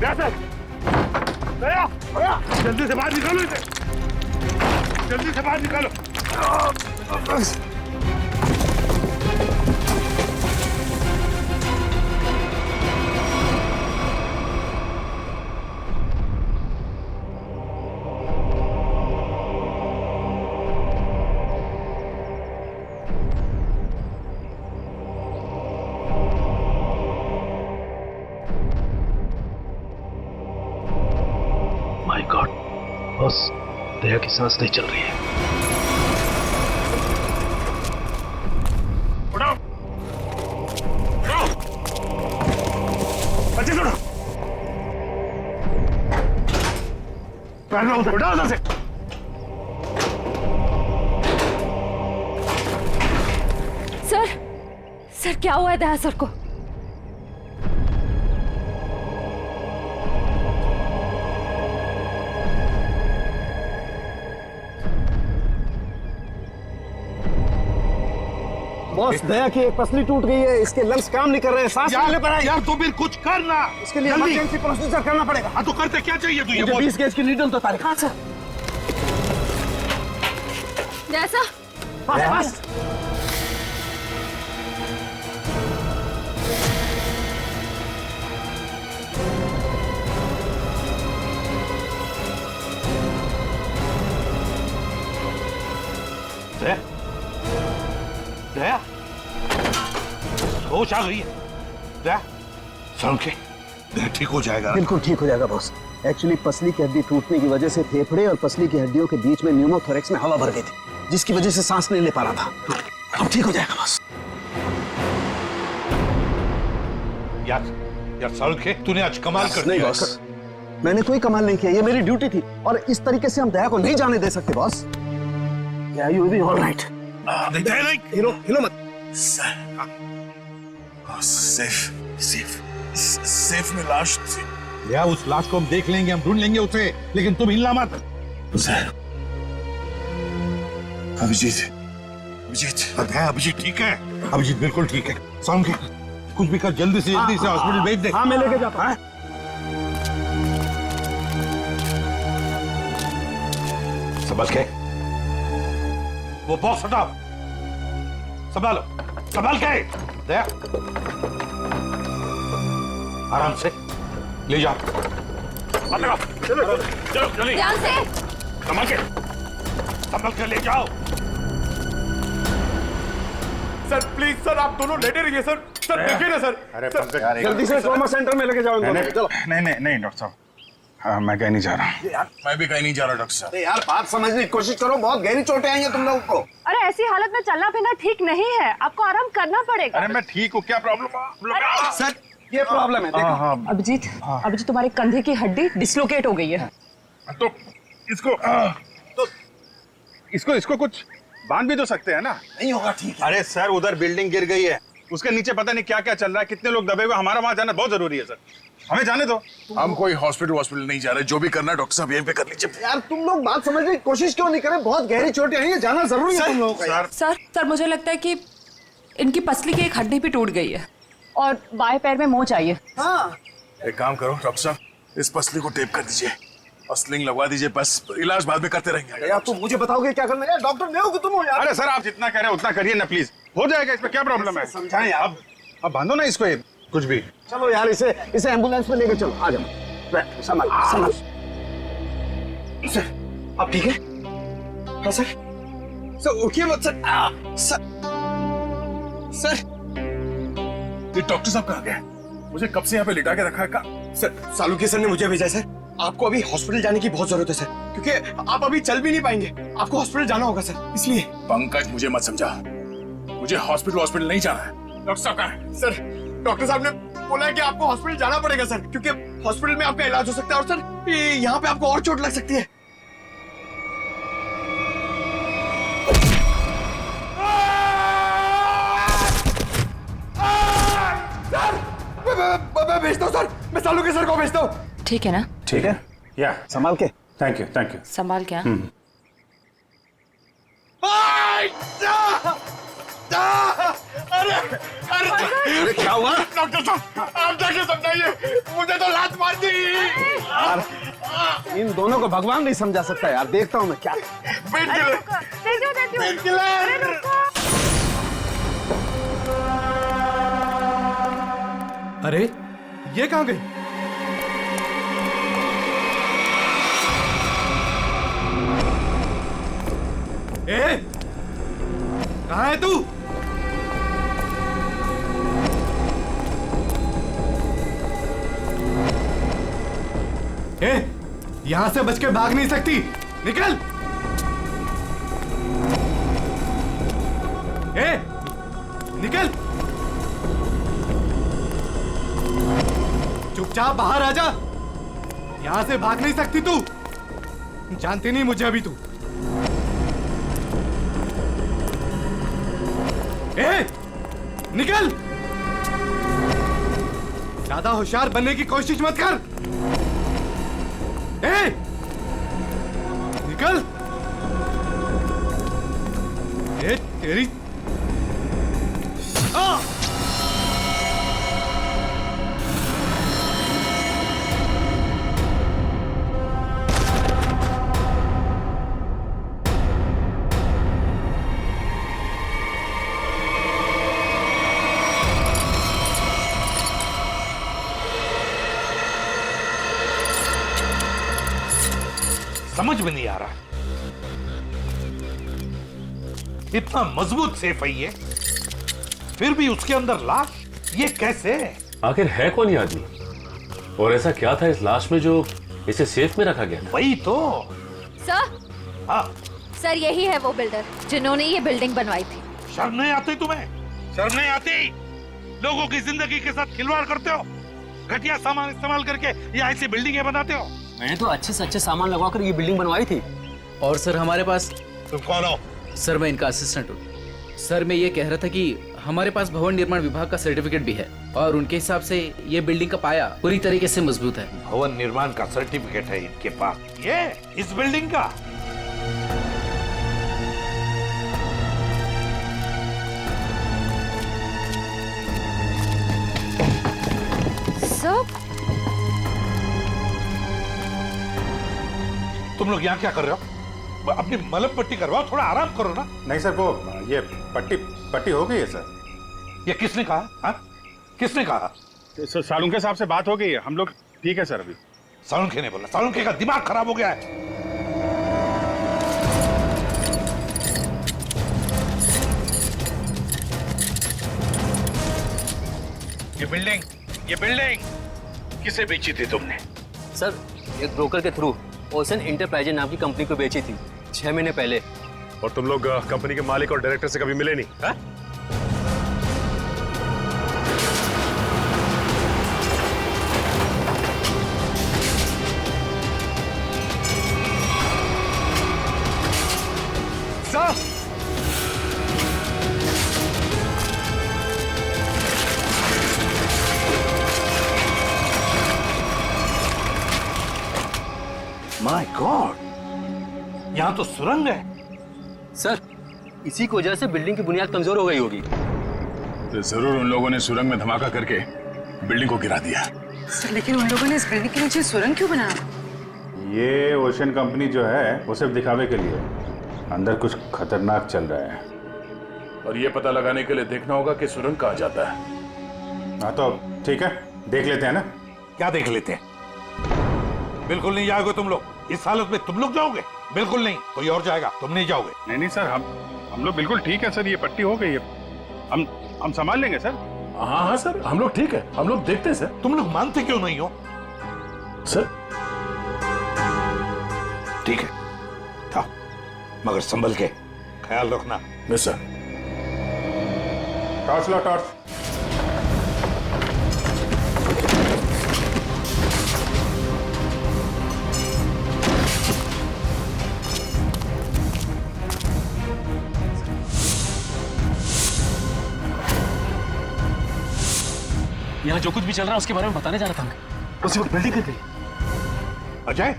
दया, जल्दी से बाहर निकालो इसे, जल्दी से बाहर निकालो। माय गॉड बॉस, दया की सांस नहीं चल रही है। उठाओ, उठाओ, बच्चे छोड़ो, पहले उठाओ उधर से। सर क्या हुआ है दया सर को? बॉस, दया की एक पसली टूट गई है, इसके लंग्स काम नहीं कर रहे हैं, सांस नहीं ले पा रहा है। यार तो फिर कुछ करना, इसके लिए इमरजेंसी प्रोसीजर करना पड़ेगा। हाँ तो करते क्या चाहिए तुझे? 20 गेज की नीडल तो तारीख। हाँ सर। जैसा बस। दया, होश आ गई है। दया, समझ के दया ठीक हो जाएगा। बिल्कुल ठीक हो जाएगा बॉस। एक्चुअली पसली की हड्डी टूटने की वजह से फेफड़े और पसली की हड्डियों के बीच में न्यूमोथोरेक्स में हवा भर गई थी, जिसकी वजह से सांस नहीं ले पा रहा था। अब ठीक हो जाएगा बॉस। यार समझ के तूने आज कमाल कर नहीं दिया। बॉस, मैंने कोई कमाल नहीं किया, ये मेरी ड्यूटी थी और इस तरीके से हम दया को नहीं जाने दे सकते बॉस। या यू बी ऑल राइट। नहीं, हिलो मत। सेफ में लाश थी। या उस लाश को हम देख लेंगे, हम ढूंढ लेंगे उसे, लेकिन तुम हिलना मत। अभिजीत ठीक है, अभिजीत बिल्कुल ठीक है। समझ के कुछ भी कर, जल्दी से हॉस्पिटल भेज दे। हाँ मैं लेके जाता हूँ। संभल के, वो बॉक्स हटाओ, संभालो, संभाल के। दया, आराम से ले जाओ। चलो जल्दी, ध्यान से, संभल के ले जाओ। सर प्लीज सर, आप दोनों लेटे रहिए सर। सर देखिए ना सर। अरे सर, जल्दी से ट्रॉमा सेंटर में लेके जाओ। नहीं डॉक्टर साहब, हाँ, मैं कहीं नहीं जा रहा। मैं भी कहीं नहीं जा रहा डॉक्टर साहब। यार बात समझने की कोशिश करो, बहुत गहरी चोटें आई हैं तुम लोगों को। अरे ऐसी हालत में चलना फिरना ठीक नहीं है, आपको आराम करना पड़ेगा। अरे मैं ठीक हूँ, क्या प्रॉब्लम? सर ये प्रॉब्लम है, देखो। अभिजीत तुम्हारे कंधे की हड्डी डिसलोकेट हो गई है। तो इसको कुछ बांध भी तो सकते हैं ना? नहीं होगा ठीक है। अरे सर, उधर बिल्डिंग गिर गई है, उसके नीचे पता नहीं क्या क्या चल रहा है, कितने लोग दबे हुए, हमारा वहां जाना बहुत जरूरी है सर। हमें जाने दो। हम कोई हॉस्पिटल नहीं जा रहे, जो भी करना है डॉक्टर साहब यहीं पे कर लीजिए। यार तुम लोग बात समझने की कोशिश क्यों नहीं करें? बहुत गहरी चोटें आई हैं, जाना जरूरी है तुम लोगों का। सर मुझे लगता है कि इनकी पसली की एक हड्डी भी टूट गई है और बाएं पैर में मोच आई है। हाँ। एक काम करो डॉक्टर साहब, इस पसली को टेप कर दीजिए और स्लिंग लगवा दीजिए, बस इलाज बाद में करते रहेंगे। यार तुम मुझे बताओगे क्या करना है? डॉक्टर नहीं हो कि तुम हो यार। अरे सर, आप जितना कह रहे हैं उतना करिए ना प्लीज, हो जाएगा, इसमें क्या प्रॉब्लम है? समझाएं यार। अब बांधो ना इसको, कुछ भी। चलो यार, इसे एम्बुलेंस में लेके चलो। आ जाओ, संभाल। सर आप ठीक है? हाँ सर उठिए मत सर। सर ये डॉक्टर साहब कहाँ गए? मुझे कब से यहाँ पे लिटा के रखा है का? सर सालुकी सर ने मुझे भेजा सर। आपको अभी हॉस्पिटल जाने की बहुत जरूरत है सर, क्योंकि आप अभी चल भी नहीं पाएंगे, आपको हॉस्पिटल जाना होगा सर, इसलिए। पंकज मुझे मत समझा, मुझे हॉस्पिटल नहीं जाना है। डॉक्टर साहब कहाँ है? सर डॉक्टर साहब ने बोला है कि आपको हॉस्पिटल जाना पड़ेगा सर, क्योंकि हॉस्पिटल में आपका इलाज हो सकता है और सर यहाँ पे आपको और चोट लग सकती है। मैं भेजता हूँ सर, मैं सालुकी सर को भेजता हूँ। ठीक है ना? ठीक है, या संभाल के। Thank you. संभाल क्या? अरे अरे क्या हुआ डॉक्टर साहब? आप जाके समझाइए, मुझे तो लात मार दी। यार इन दोनों को भगवान नहीं समझा सकता यार, देखता हूँ मैं क्या। Pain killer, pain killer. अरे ये कहाँ गई? ए, कहाँ है तू? ए, यहां से बच के भाग नहीं सकती, निकल। ए, निकल। चुपचाप बाहर आ जा, यहां से भाग नहीं सकती तू। जानती नहीं मुझे अभी तू। ए, निकल। ज्यादा होशियार बनने की कोशिश मत कर। ए, निकल। ए, तेरी समझ में नहीं आ रहा, इतना मजबूत सेफ है ये, फिर भी उसके अंदर लाश, ये कैसे? आखिर है कौन ये आदमी और ऐसा क्या था इस लाश में जो इसे सेफ में रखा गया? वही तो। सर, हाँ सर यही है वो बिल्डर जिन्होंने ये बिल्डिंग बनवाई थी। शर्म नहीं आती तुम्हें? शर्म नहीं आती? लोगों की जिंदगी के साथ खिलवाड़ करते हो, घटिया सामान इस्तेमाल करके ये ऐसी बिल्डिंगें बनाते हो। मैंने तो अच्छे से अच्छे सामान लगवाकर ये बिल्डिंग बनवाई थी। और सर हमारे पास। तुम कौन हो? सर मैं इनका असिस्टेंट हूँ। सर मैं ये कह रहा था कि हमारे पास भवन निर्माण विभाग का सर्टिफिकेट भी है और उनके हिसाब से ये बिल्डिंग का पाया पूरी तरीके से मजबूत है। भवन निर्माण का सर्टिफिकेट है इनके पास? ये इस बिल्डिंग का? सर तुम लोग यहाँ क्या कर रहे हो? अपनी मलम पट्टी करवाओ, थोड़ा आराम करो ना। नहीं सर, वो ये पट्टी हो गई है सर। ये किसने कहा? हाँ? किसने कहा? सर सालुंके साहब से बात हो गई है, हम लोग ठीक है सर अभी। सालुंके ने बोला? सालुंके का दिमाग खराब हो गया है। ये बिल्डिंग किसे बेची थी तुमने? सर एक ब्रोकर के थ्रू ओशन इंटरप्राइजेज नाम की कंपनी को बेची थी 6 महीने पहले। और तुम लोग कंपनी के मालिक और डायरेक्टर से कभी मिले नहीं? हा? माय गॉड, यहाँ तो सुरंग है। सर इसी की वजह से बिल्डिंग की बुनियाद कमजोर हो गई होगी। तो जरूर उन लोगों ने सुरंग में धमाका करके बिल्डिंग को गिरा दिया। सर लेकिन उन लोगों ने इस बिल्डिंग के नीचे सुरंग क्यों बनाया? ये ओशन कंपनी जो है वो सिर्फ दिखावे के लिए, अंदर कुछ खतरनाक चल रहा है। और ये पता लगाने के लिए देखना होगा कि सुरंग कहाँ जाता है। हाँ तो ठीक है, देख लेते हैं ना। क्या देख लेते हैं? बिल्कुल नहीं जाओगे तुम लोग, इस हालत में तुम लोग जाओगे? बिल्कुल नहीं, कोई और जाएगा, तुम नहीं जाओगे। नहीं नहीं सर, हम लोग बिल्कुल ठीक है सर, ये पट्टी हो गई है, हम संभाल लेंगे सर। हाँ हाँ सर, हम लोग ठीक है, हम लोग देखते हैं सर। तुम लोग मानते क्यों नहीं हो? सर ठीक है था, मगर संभल के ख्याल रखना। Yes sir. टॉर्च लो, टॉर्च। यहाँ जो कुछ भी चल रहा है उसके बारे में बताने जा रहा था मैं। उसी वक्त बिल्डिंग गिर गई। अजय,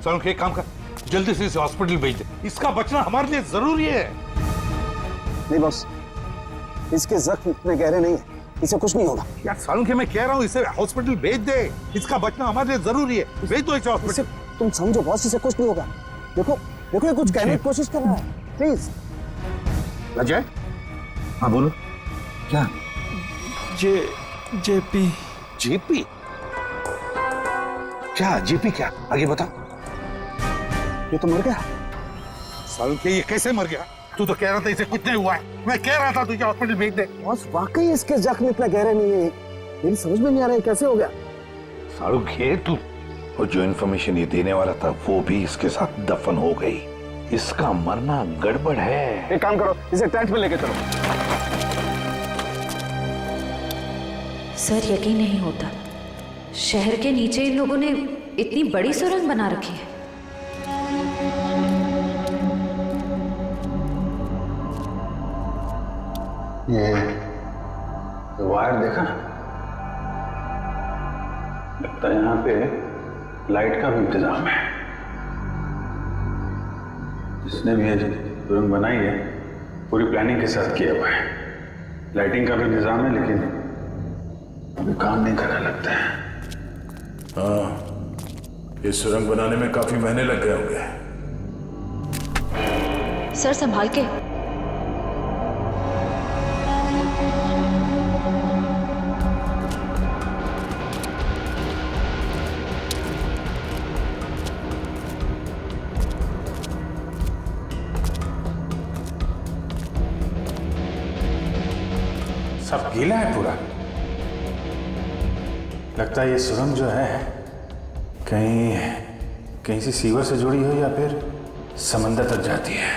सर एक काम कर, जल्दी से इसे हॉस्पिटल भेज दे, इसका बचना हमारे लिए जरूरी है। नहीं बॉस, इसके जख्म इतने गहरे नहीं है, इसे कुछ नहीं होगा। यार सालू के मैं कह रहा हूँ इसे हॉस्पिटल भेज दे, इसका बचना हमारे लिए जरूरी है, भेज दो इसे हॉस्पिटल। तुम समझो बॉस, इसे कुछ नहीं होगा। देखो देखो ये कुछ कहने की कोशिश कर रहा है, प्लीज। अजय, हाँ बोलो। क्या? जेपी। जेपी क्या? जेपी क्या? आगे बता। ये तो मर गया। सालू के ये कैसे मर गया? तू तो कह रहा था इसे कुछ नहीं हुआ है, मैं कह रहा था तुझे हॉस्पिटल भेज दे। बॉस वाकई इसके जख्म इतना गहरे नहीं है, मेरी समझ में नहीं आ रहा है कैसे हो गया। सालू के तू, और जो इन्फॉर्मेशन ये देने वाला था वो भी इसके साथ दफन हो गई। इसका मरना गड़बड़ है। एक काम करो, इसे टेंट में लेके चलो। सर यकीन नहीं होता, शहर के नीचे इन लोगों ने इतनी बड़ी सुरंग बना रखी है। ये वायर देखा? लगता है यहाँ पे लाइट का भी इंतजाम है। जिसने भी ये सुरंग बनाई है पूरी प्लानिंग के साथ किया हुआ है। लाइटिंग का भी इंतजाम है, लेकिन अभी काम नहीं करने लगता है। हाँ, इस सुरंग बनाने में काफी महीने लग गए होंगे। सर संभाल के। सब गीला है पूरा। लगता है ये सुरंग जो है कहीं से सीवर से जुड़ी हो या फिर समंदर तक जाती है।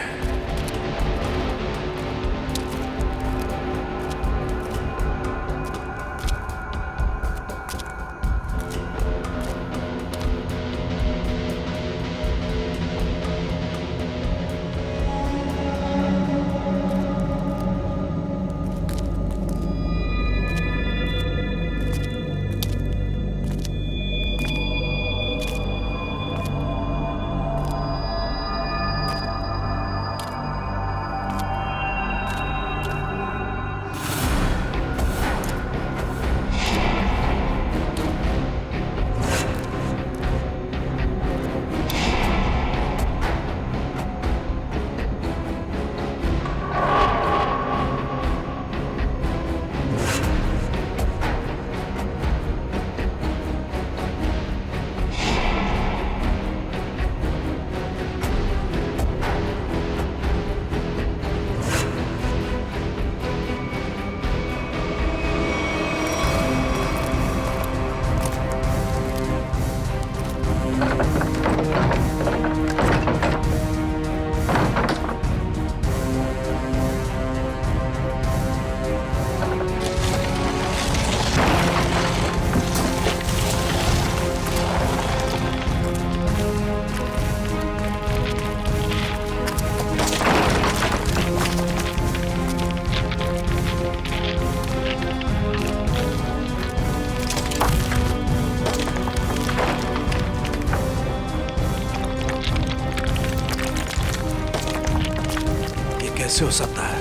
कैसे हो सकता है?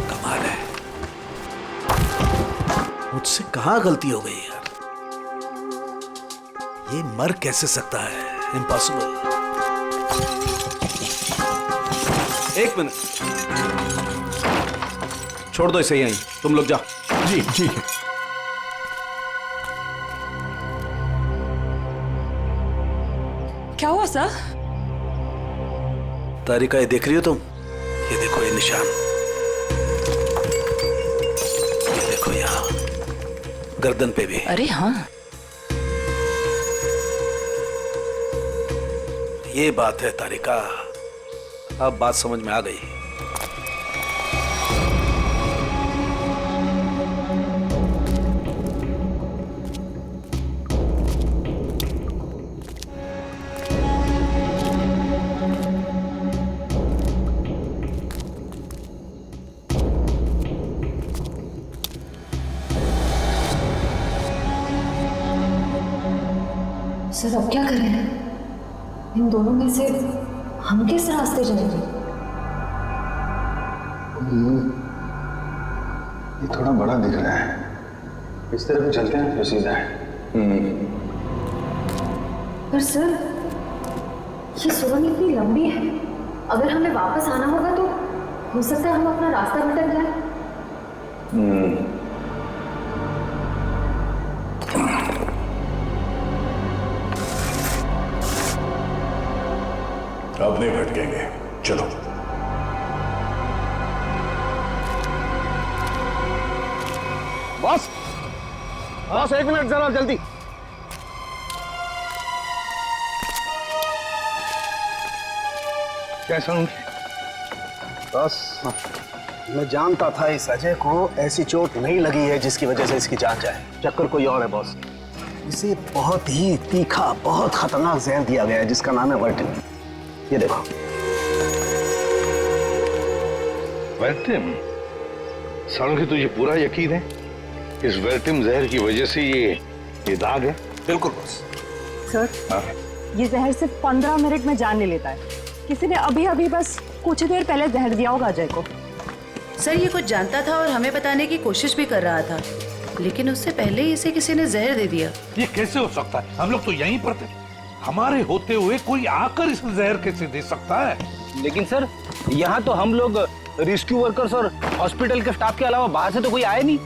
कमाल है। मुझसे कहाँ गलती हो गई यार? ये मर कैसे सकता है? इम्पॉसिबल। एक मिनट, छोड़ दो इसे यहीं, तुम लोग जाओ। जी ठीक है। क्या हुआ सर? तारिका, ये देख रही हो तुम? ये देखो ये निशान, ये देखो यहाँ गर्दन पे भी। अरे हाँ, ये बात है तारिका, अब बात समझ में आ गई। सर अब क्या करें? इन दोनों में से हम किस रास्ते जाएंगे? ये थोड़ा बड़ा दिख रहा है, इस तरफ भी चलते हैं जो सीधा है। पर सर ये सुरंग इतनी लंबी है, अगर हमें वापस आना होगा तो हो सकता है हम अपना रास्ता भटक जाए। अब नहीं भटकेंगे, चलो। बॉस, बॉस 1 मिनट जरा जल्दी। कैसा हूँ? बस मैं जानता था इस अजय को ऐसी चोट नहीं लगी है जिसकी वजह से इसकी जान जाए। चक्कर कोई और है बॉस। इसे बहुत ही तीखा, बहुत खतरनाक जहर दिया गया है जिसका नाम है वर्टिन। ये देखो। वर्टिम? सालुंखी तुझे पूरा यकीन है इस वर्टिम जहर की वजह से ये दाग है? बिल्कुल बॉस। सर ये जहर सिर्फ 15 मिनट में जान ले लेता है। किसी ने अभी अभी बस कुछ देर पहले जहर दिया होगा अजय को। सर ये कुछ जानता था और हमें बताने की कोशिश भी कर रहा था, लेकिन उससे पहले ही इसे किसी ने जहर दे दिया। ये कैसे हो सकता है? हम लोग तो यहीं पर थे, हमारे होते हुए कोई आकर इस जहर कैसे दे सकता है? लेकिन सर यहाँ तो हम लोग रेस्क्यू वर्कर्स और हॉस्पिटल के स्टाफ के अलावा बाहर से तो कोई आया नहीं।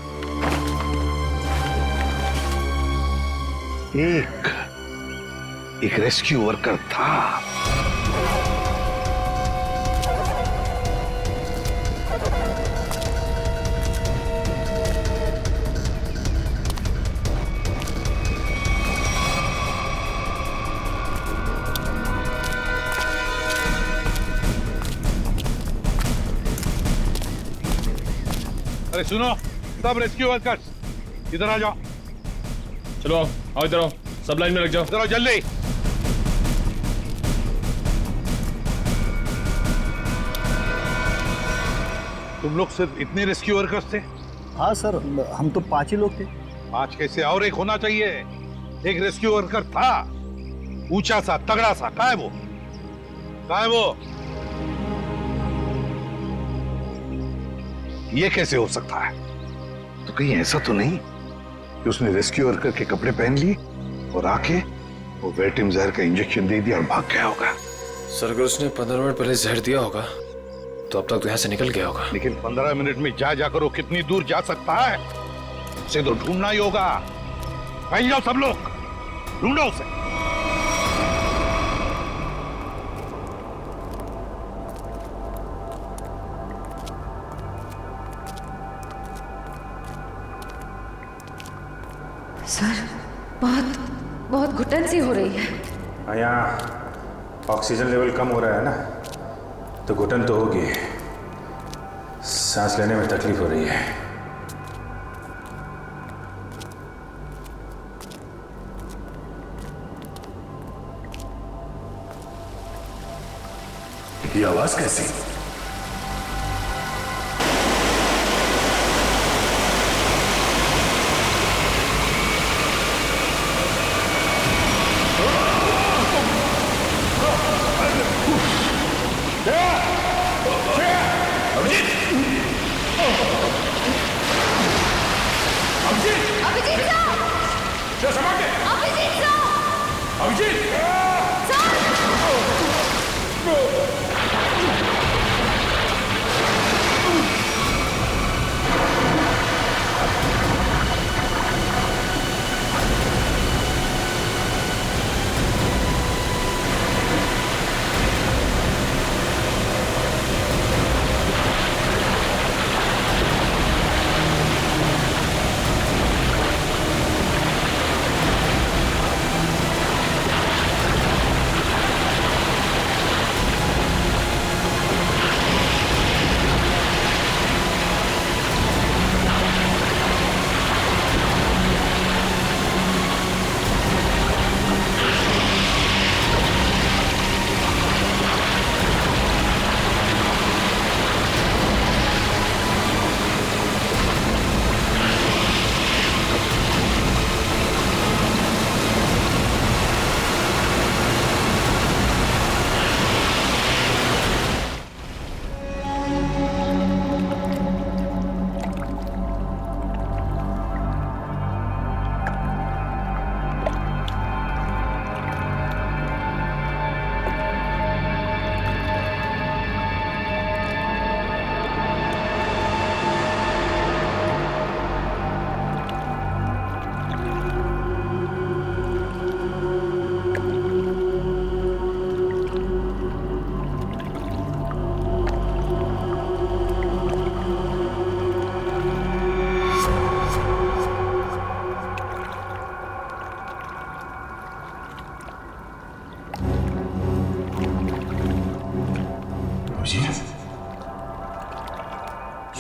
एक रेस्क्यू वर्कर था। अरे सुनो सब रेस्क्यू वर्कर्स, इधर आ जाओ। चलो आओ इधर आओ, सब लाइन में लग जाओ। इधर आओ जल्दी। तुम लोग सिर्फ इतने रेस्क्यू वर्कर्स थे? हाँ सर, हम तो 5 ही लोग थे। 5 कैसे? और एक होना चाहिए। एक रेस्क्यू वर्कर था, ऊंचा सा, तगड़ा सा। कहाँ है वो? कहाँ है वो? ये कैसे हो सकता है? तो कहीं ऐसा तो नहीं कि उसने रेस्क्यू वर्कर के कपड़े पहन लिए और आके वो वर्टिम जहर का इंजेक्शन दे दिया और भाग गया होगा? सर अगर उसने 15 मिनट पहले जहर दिया होगा तो अब तक तो यहाँ से निकल गया होगा। लेकिन 15 मिनट में जाकर वो कितनी दूर जा सकता है? उसे तो ढूंढना ही होगा। कहीं जाओ सब लोग, ढूंढो उसे। सर बहुत बहुत घुटन सी हो रही है। यहाँ ऑक्सीजन लेवल कम हो रहा है ना, तो घुटन तो होगी। सांस लेने में तकलीफ हो रही है। ये आवाज कैसी?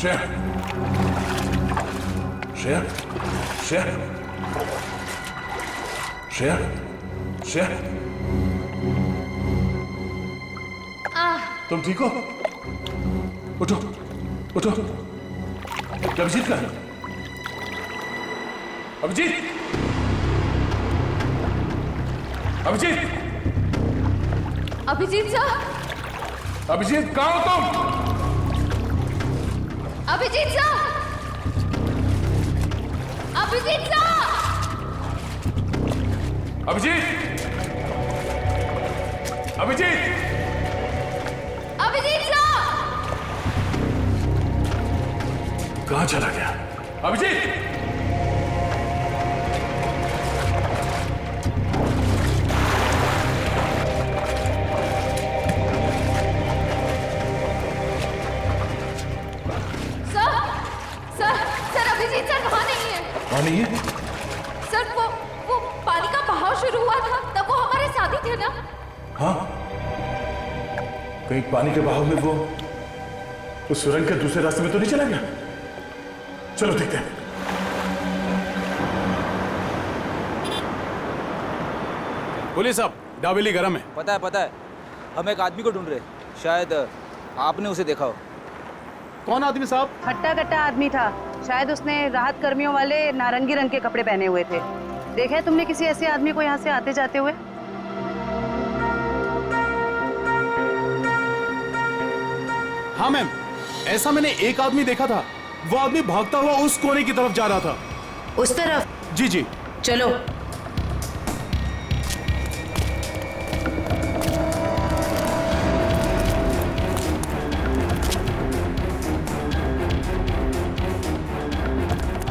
श्रेया, श्रेया, श्रेया, श्रेया, श्रेया, तुम ठीक हो? उठो, उठो। अभिजीत का? अभिजीत, अभिजीत, अभिजीत सर, अभिजीत कहाँ हो तुम? Abhijeet sir, Abhijeet sir, Abhijeet, Abhijeet, Abhijeet sir, कहाँ चला गया? अभिजीत, सर अभिजीत सर वहाँ नहीं है। वहाँ नहीं है? सर वो पानी का बहाव शुरू हुआ था तब वो हमारे साथ ही थे ना। हाँ, कहीं पानी के बहाव में वो उस सुरंग के दूसरे रास्ते में तो नहीं चला गया? चलो देखते हैं। पुलिस साहब, डाबेली गरम है। पता है हम एक आदमी को ढूंढ रहे, शायद आपने उसे देखा हो। कौन आदमी साहब? हट्टा कट्टा आदमी था, शायद उसने राहत कर्मियों वाले नारंगी रंग के कपड़े पहने हुए थे। देखा है तुमने किसी ऐसे आदमी को यहाँ से आते जाते हुए? हाँ मैम, ऐसा मैंने एक आदमी देखा था। वो आदमी भागता हुआ उस कोने की तरफ जा रहा था। उस तरफ? जी जी। चलो।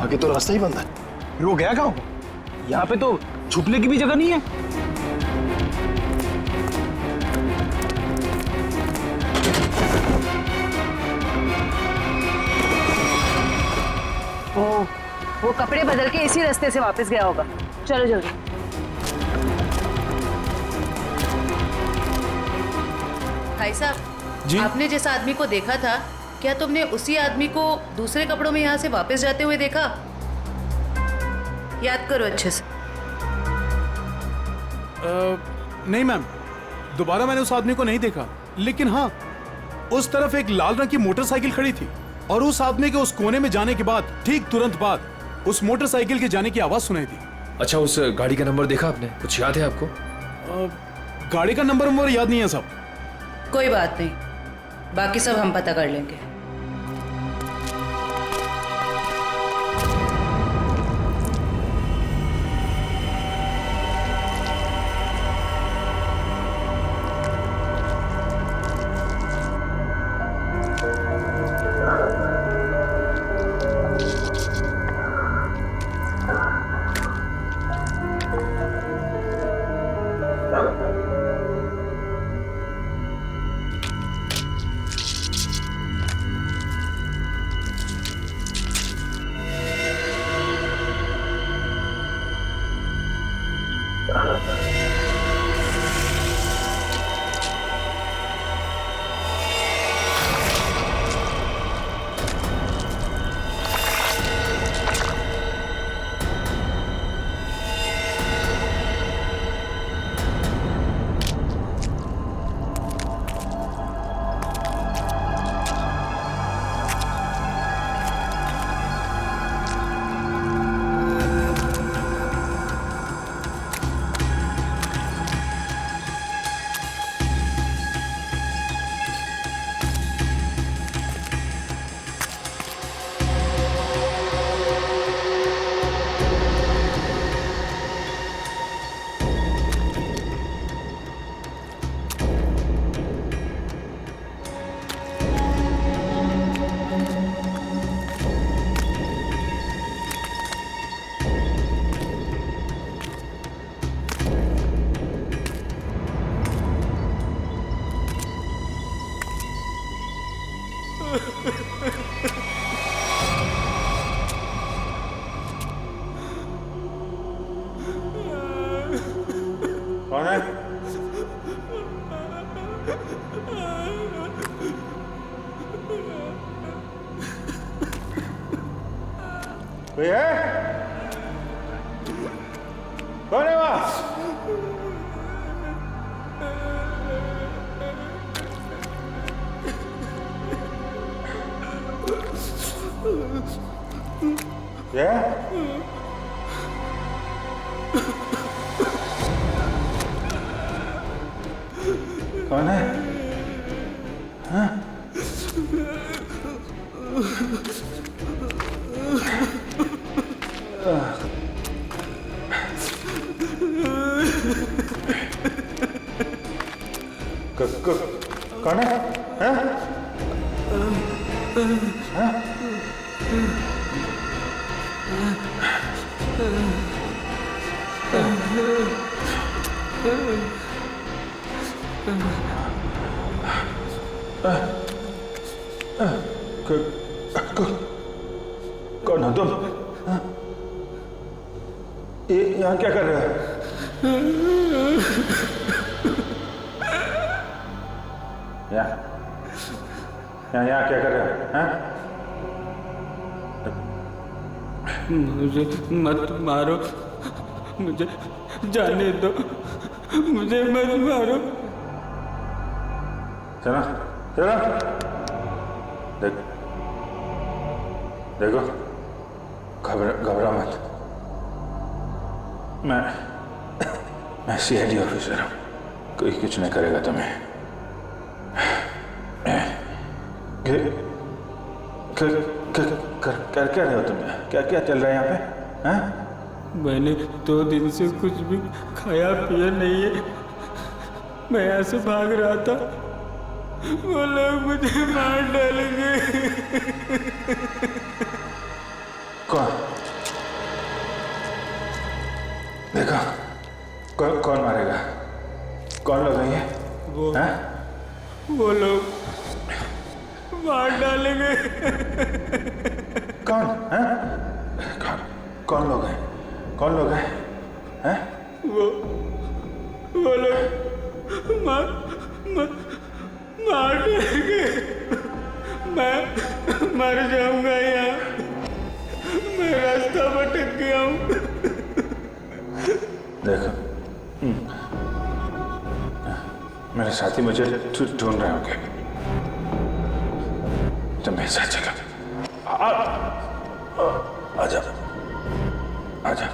आगे तो रास्ता ही बंद है। फिर वो गया कहाँ? यहाँ पे तो छुपने की भी जगह नहीं है। वो कपड़े बदल के इसी रास्ते से वापस गया होगा। चलो जल्दी। भाई साहब, आपने जिस आदमी को देखा था, क्या तुमने उसी आदमी को दूसरे कपड़ों में यहाँ से वापस जाते हुए देखा? याद करो अच्छे से। नहीं मैम, दोबारा मैंने उस आदमी को नहीं देखा, लेकिन हाँ, उस तरफ एक लाल रंग की मोटरसाइकिल खड़ी थी और उस आदमी के उस कोने में जाने के बाद ठीक तुरंत बाद उस मोटरसाइकिल के जाने की आवाज सुनाई थी। अच्छा, उस गाड़ी का नंबर देखा आपने? कुछ याद है आपको? गाड़ी का नंबर याद नहीं है साहब। कोई बात नहीं, बाकी सब हम पता कर लेंगे। कौन है? कोई है? कौन है वहां? क्या? कौन है? हाँ? कौन है? हाँ? हाँ? कौन हो तुम? ये यहाँ क्या कर रहे हो? यहाँ क्या कर रहे हो? हाँ? मुझे मत मारो, मुझे जाने दो, मुझे मत मारो। चलो चलो, देखो घबरा मत। मैं सीआईडी ऑफिसर हूँ, कोई कुछ नहीं करेगा तुम्हें। कर क्या रहे हो तुम? क्या क्या चल रहा है यहाँ पे? हाँ? मैंने 2 दिन से कुछ भी खाया पिया नहीं है। मैं यहाँ से भाग रहा था, वो लोग मुझे मार डालेंगे। कौन? देखो कौन मारेगा? कौन लोग हैं ये? वो लोग मार डालेंगे। कौन? कौन लोग हैं? कौन लोग हैं? हैं? वो लोग मार देंगे। मैं मर जाऊंगा यहाँ, मैं रास्ता भटक गया हूँ। देखो मेरे साथी मुझे ढूंढ रहे होंगे, तुम मेरे साथ चलो। आजा आजा।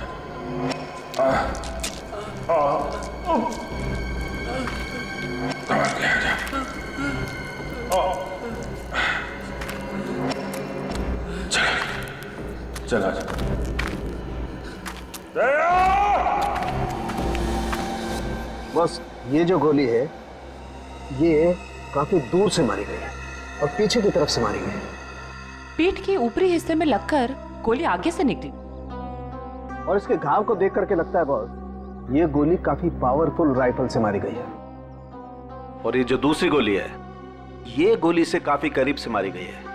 चलो आजा। बस ये जो गोली है ये काफी दूर से मारी गई है और पीछे की तरफ से मारी गई है। पीठ के ऊपरी हिस्से में लगकर गोली आगे से निकली और इसके घाव को देख करके लगता है बॉस ये गोली काफी पावरफुल राइफल से मारी गई है। और ये जो दूसरी गोली है ये गोली से काफी करीब से मारी गई है।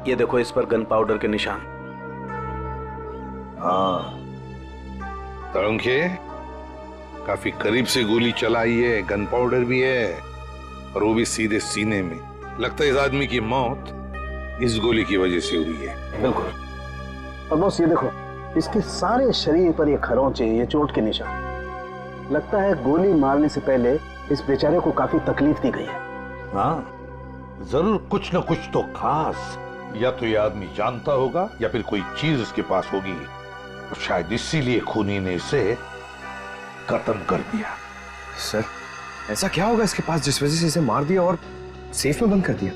ये देखो इस पर गन पाउडर के निशान। हाँ तरुणखे, काफी करीब से गोली चलाई है, गन पाउडर भी है और वो भी सीधे सीने में। लगता है इस आदमी की मौत इस गोली की वजह से हुई है। बिल्कुल। और बॉस ये देखो इसके सारे शरीर पर ये खरोंचे, ये चोट के निशान। लगता है गोली मारने से पहले इस बेचारे को काफी तकलीफ दी गई है। हाँ जरूर कुछ न कुछ तो खास, या तो ये आदमी जानता होगा या फिर कोई चीज उसके पास होगी और शायद इसीलिए खूनी ने इसे खत्म कर दिया। सर ऐसा क्या होगा इसके पास जिस वजह से इसे मार दिया और सेफ में बंद कर दिया?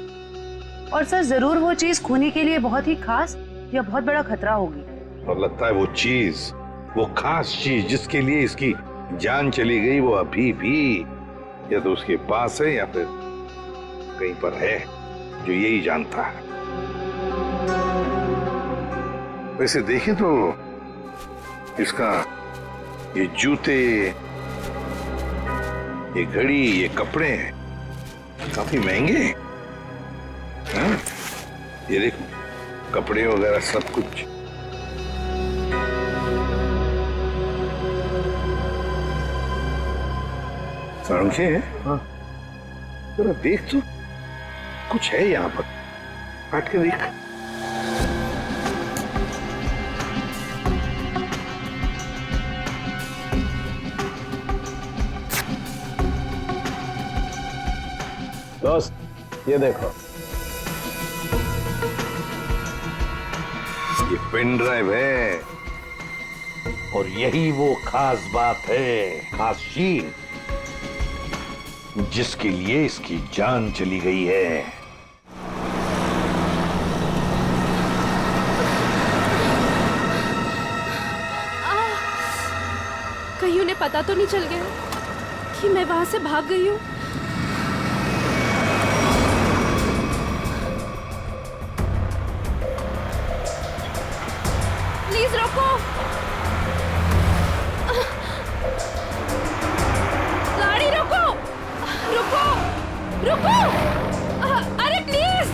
और सर जरूर वो चीज खूनी के लिए बहुत ही खास या बहुत बड़ा खतरा होगी। और लगता है वो चीज, वो खास चीज जिसके लिए इसकी जान चली गई, वो अभी भी या तो उसके पास है या फिर कहीं पर है जो यही जानता है। वैसे देखें तो इसका ये जूते, ये घड़ी, ये कपड़े काफी महंगे हैं। हाँ? ये देखो कपड़े वगैरह सब कुछ। सड़के हाँ जरा देख तो कुछ है यहाँ पर, काट के देख। दोस्त ये देखो, ये पेन ड्राइव है और यही वो खास बात है, खास चीज जिसके लिए इसकी जान चली गई है। कहीं उन्हें पता तो नहीं चल गया कि मैं वहां से भाग गई हूँ? प्लीज रोको, गाड़ी रोको, रुको, रुको, अरे प्लीज।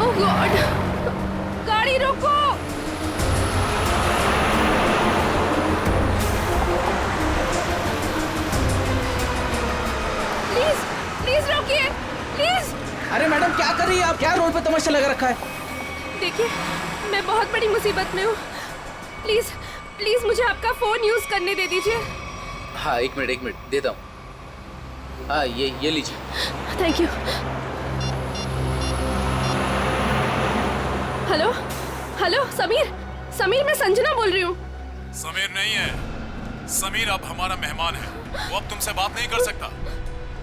ओह गॉड, गाड़ी रोको। प्लीज प्लीज रोकिए, प्लीज। अरे मैडम क्या कर रही है आप? क्या रोड पे तमाशा लगा रखा है? देखिए मैं बहुत बड़ी मुसीबत में हूँ, प्लीज प्लीज मुझे आपका फोन यूज करने दे दीजिए। हाँ एक मिनट देता हूँ। हाँ ये लीजिए। Thank you. Hello hello, Sameer मैं संजना बोल रही हूँ। समीर नहीं है, समीर अब हमारा मेहमान है, वो अब तुमसे बात नहीं कर सकता।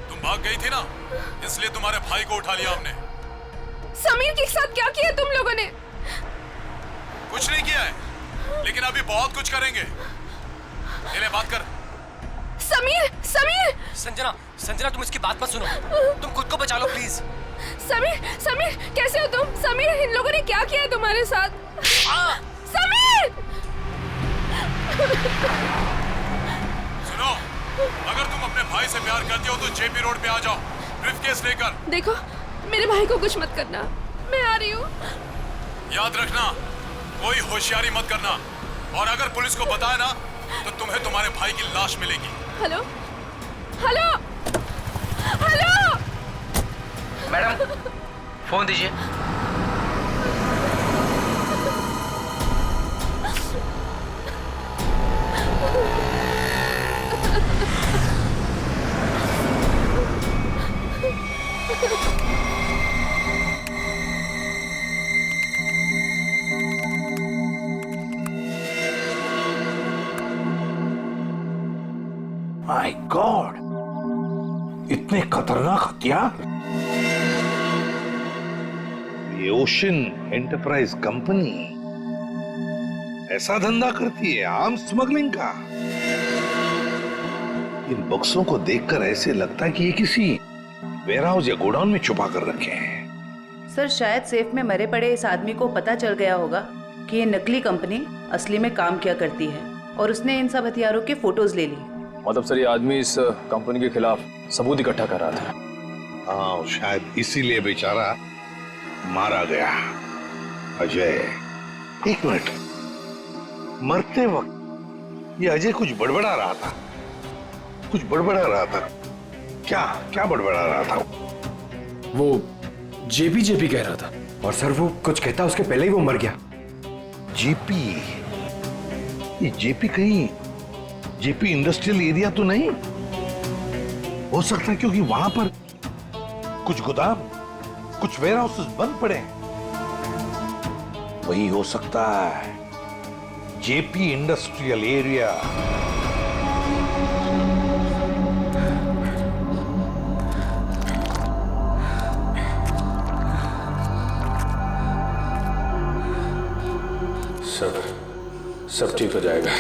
तुम भाग गई थी ना, इसलिए तुम्हारे भाई को उठा लिया हमने। समीर के साथ क्या किया तुम लोगों ने? कुछ नहीं किया है, लेकिन अभी बहुत कुछ करेंगे। ले बात कर। समीर संजना तुम इसकी बात मत सुनो, तुम खुद को बचा लो प्लीज। समीर कैसे हो तुम? समीर इन लोगों ने क्या किया है तुम्हारे साथ? समीर सुनो, अगर तुम अपने भाई से प्यार करते हो तो जेपी रोड पे आ जाओ, ब्रीफकेस लेकर। देखो मेरे भाई को कुछ मत करना, मैं आ रही हूँ। याद रखना, कोई होशियारी मत करना, और अगर पुलिस को बताया ना तो तुम्हें तुम्हारे भाई की लाश मिलेगी। Hello hello hello madam phone दीजिए। माय गॉड, इतने खतरनाक हथियार। ये ओशन एंटरप्राइज कंपनी ऐसा धंधा करती है, आर्म स्मगलिंग का। इन बक्सों को देखकर ऐसे लगता है कि ये किसी वेयरहाउस या गोडाउन में छुपा कर रखे हैं। सर शायद सेफ में मरे पड़े इस आदमी को पता चल गया होगा कि ये नकली कंपनी असली में काम किया करती है, और उसने इन सब हथियारों के फोटोज ले ली। मतलब सर ये आदमी इस कंपनी के खिलाफ सबूत इकट्ठा कर रहा था। हाँ, शायद इसीलिए बेचारा मारा गया। अजय, एक मिनट, मरते वक्त ये अजय कुछ बड़बड़ा रहा था, क्या बड़बड़ा रहा था? वो जेपी कह रहा था। और सर वो कुछ कहता उसके पहले ही वो मर गया। ये जेपी कहीं जेपी इंडस्ट्रियल एरिया तो नहीं हो सकता, क्योंकि वहां पर कुछ गोदाम, कुछ वेयरहाउसेस बंद पड़े हैं। वही हो सकता है, जेपी इंडस्ट्रियल एरिया। सब ठीक हो जाएगा।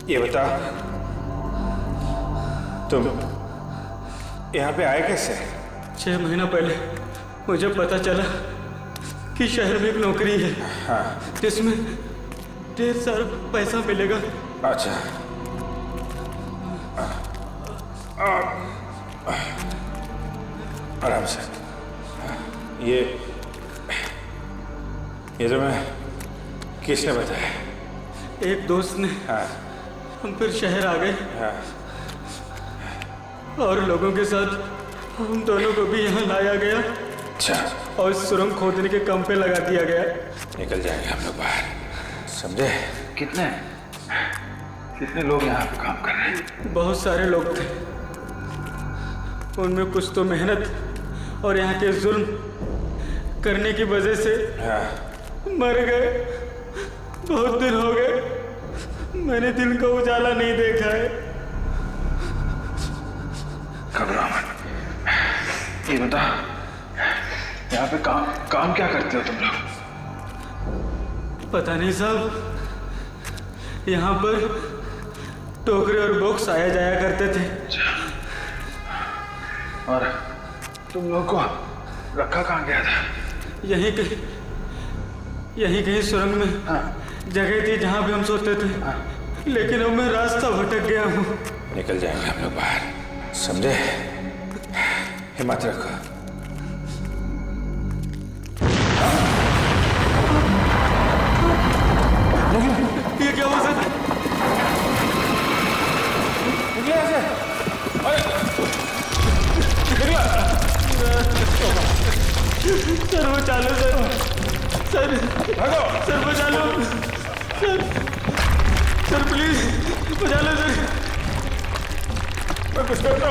ये बता, तुम यहाँ पे आए कैसे? 6 महीना पहले मुझे पता चला कि शहर में एक नौकरी है, हाँ, जिसमें ढेर सारा पैसा मिलेगा। अच्छा, आराम से। ये तुम्हें किसने बताया? एक दोस्त ने। हाँ। हम फिर शहर आ गए। हाँ। और लोगों के साथ हम दोनों को भी यहाँ लाया गया। अच्छा। और सुरंग खोदने के काम पे लगा दिया गया। निकल जाएंगे हम लोग बाहर, समझे? कितने? कितने लोग यहाँ पे काम कर रहे हैं? बहुत सारे लोग थे। उनमें कुछ तो मेहनत और यहाँ के जुल्म करने की वजह से मर गए। बहुत दिन हो गए मैंने दिन का उजाला नहीं देखा है। घबराओ मत। ये बता, यहाँ पे काम क्या करते हो तुम लोग? पता नहीं साहब, यहाँ पर टोकरे और बॉक्स आया जाया करते थे। और तुम लोग को रखा कहाँ गया था? यहीं कहीं सुरंग में जगह थी जहाँ पे हम सोते थे, लेकिन अब मैं रास्ता भटक गया हूँ। निकल जाएंगे हम लोग बाहर, समझे? हिम्मत रखो। ये क्या हुआ सर? निकले ऐसे? सर वो चालू सर बचा लो सर प्लीज बचा लो सर। मैं कुछ करता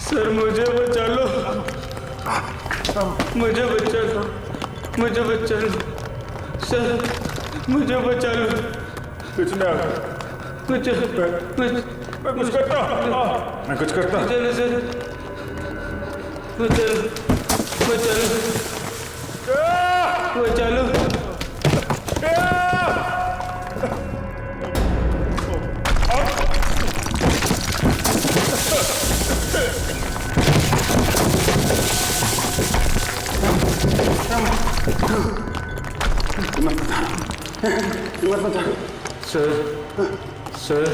सर मुझे बचा लो, मुझे बचा लो सर, मुझे बचा लो। कुछ ना, मैं कुछ करता चलो सर, बचा लो। सर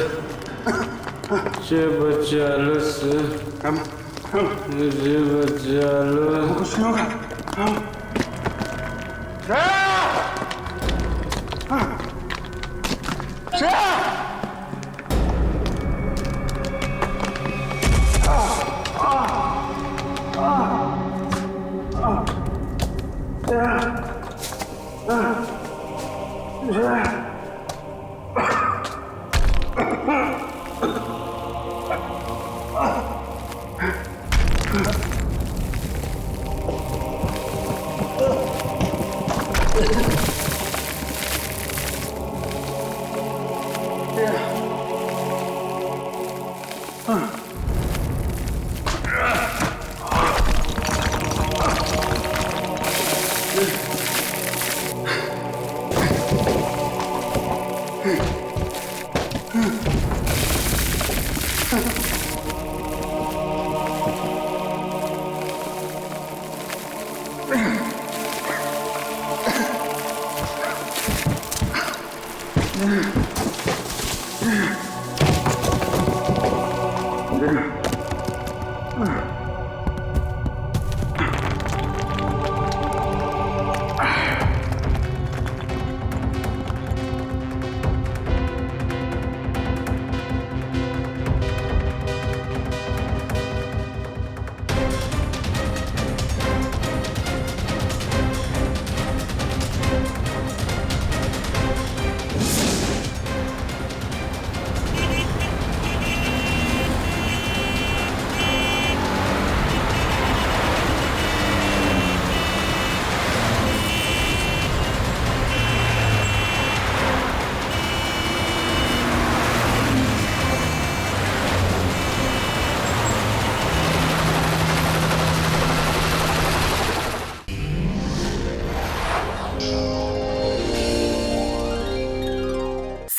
मुझे बचा लो सर, मुझे बचा लो। कुछ नहीं होगा।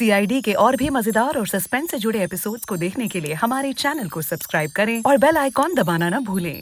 सीआईडी के और भी मजेदार और सस्पेंस से जुड़े एपिसोड्स को देखने के लिए हमारे चैनल को सब्सक्राइब करें और बेल आइकॉन दबाना न भूलें।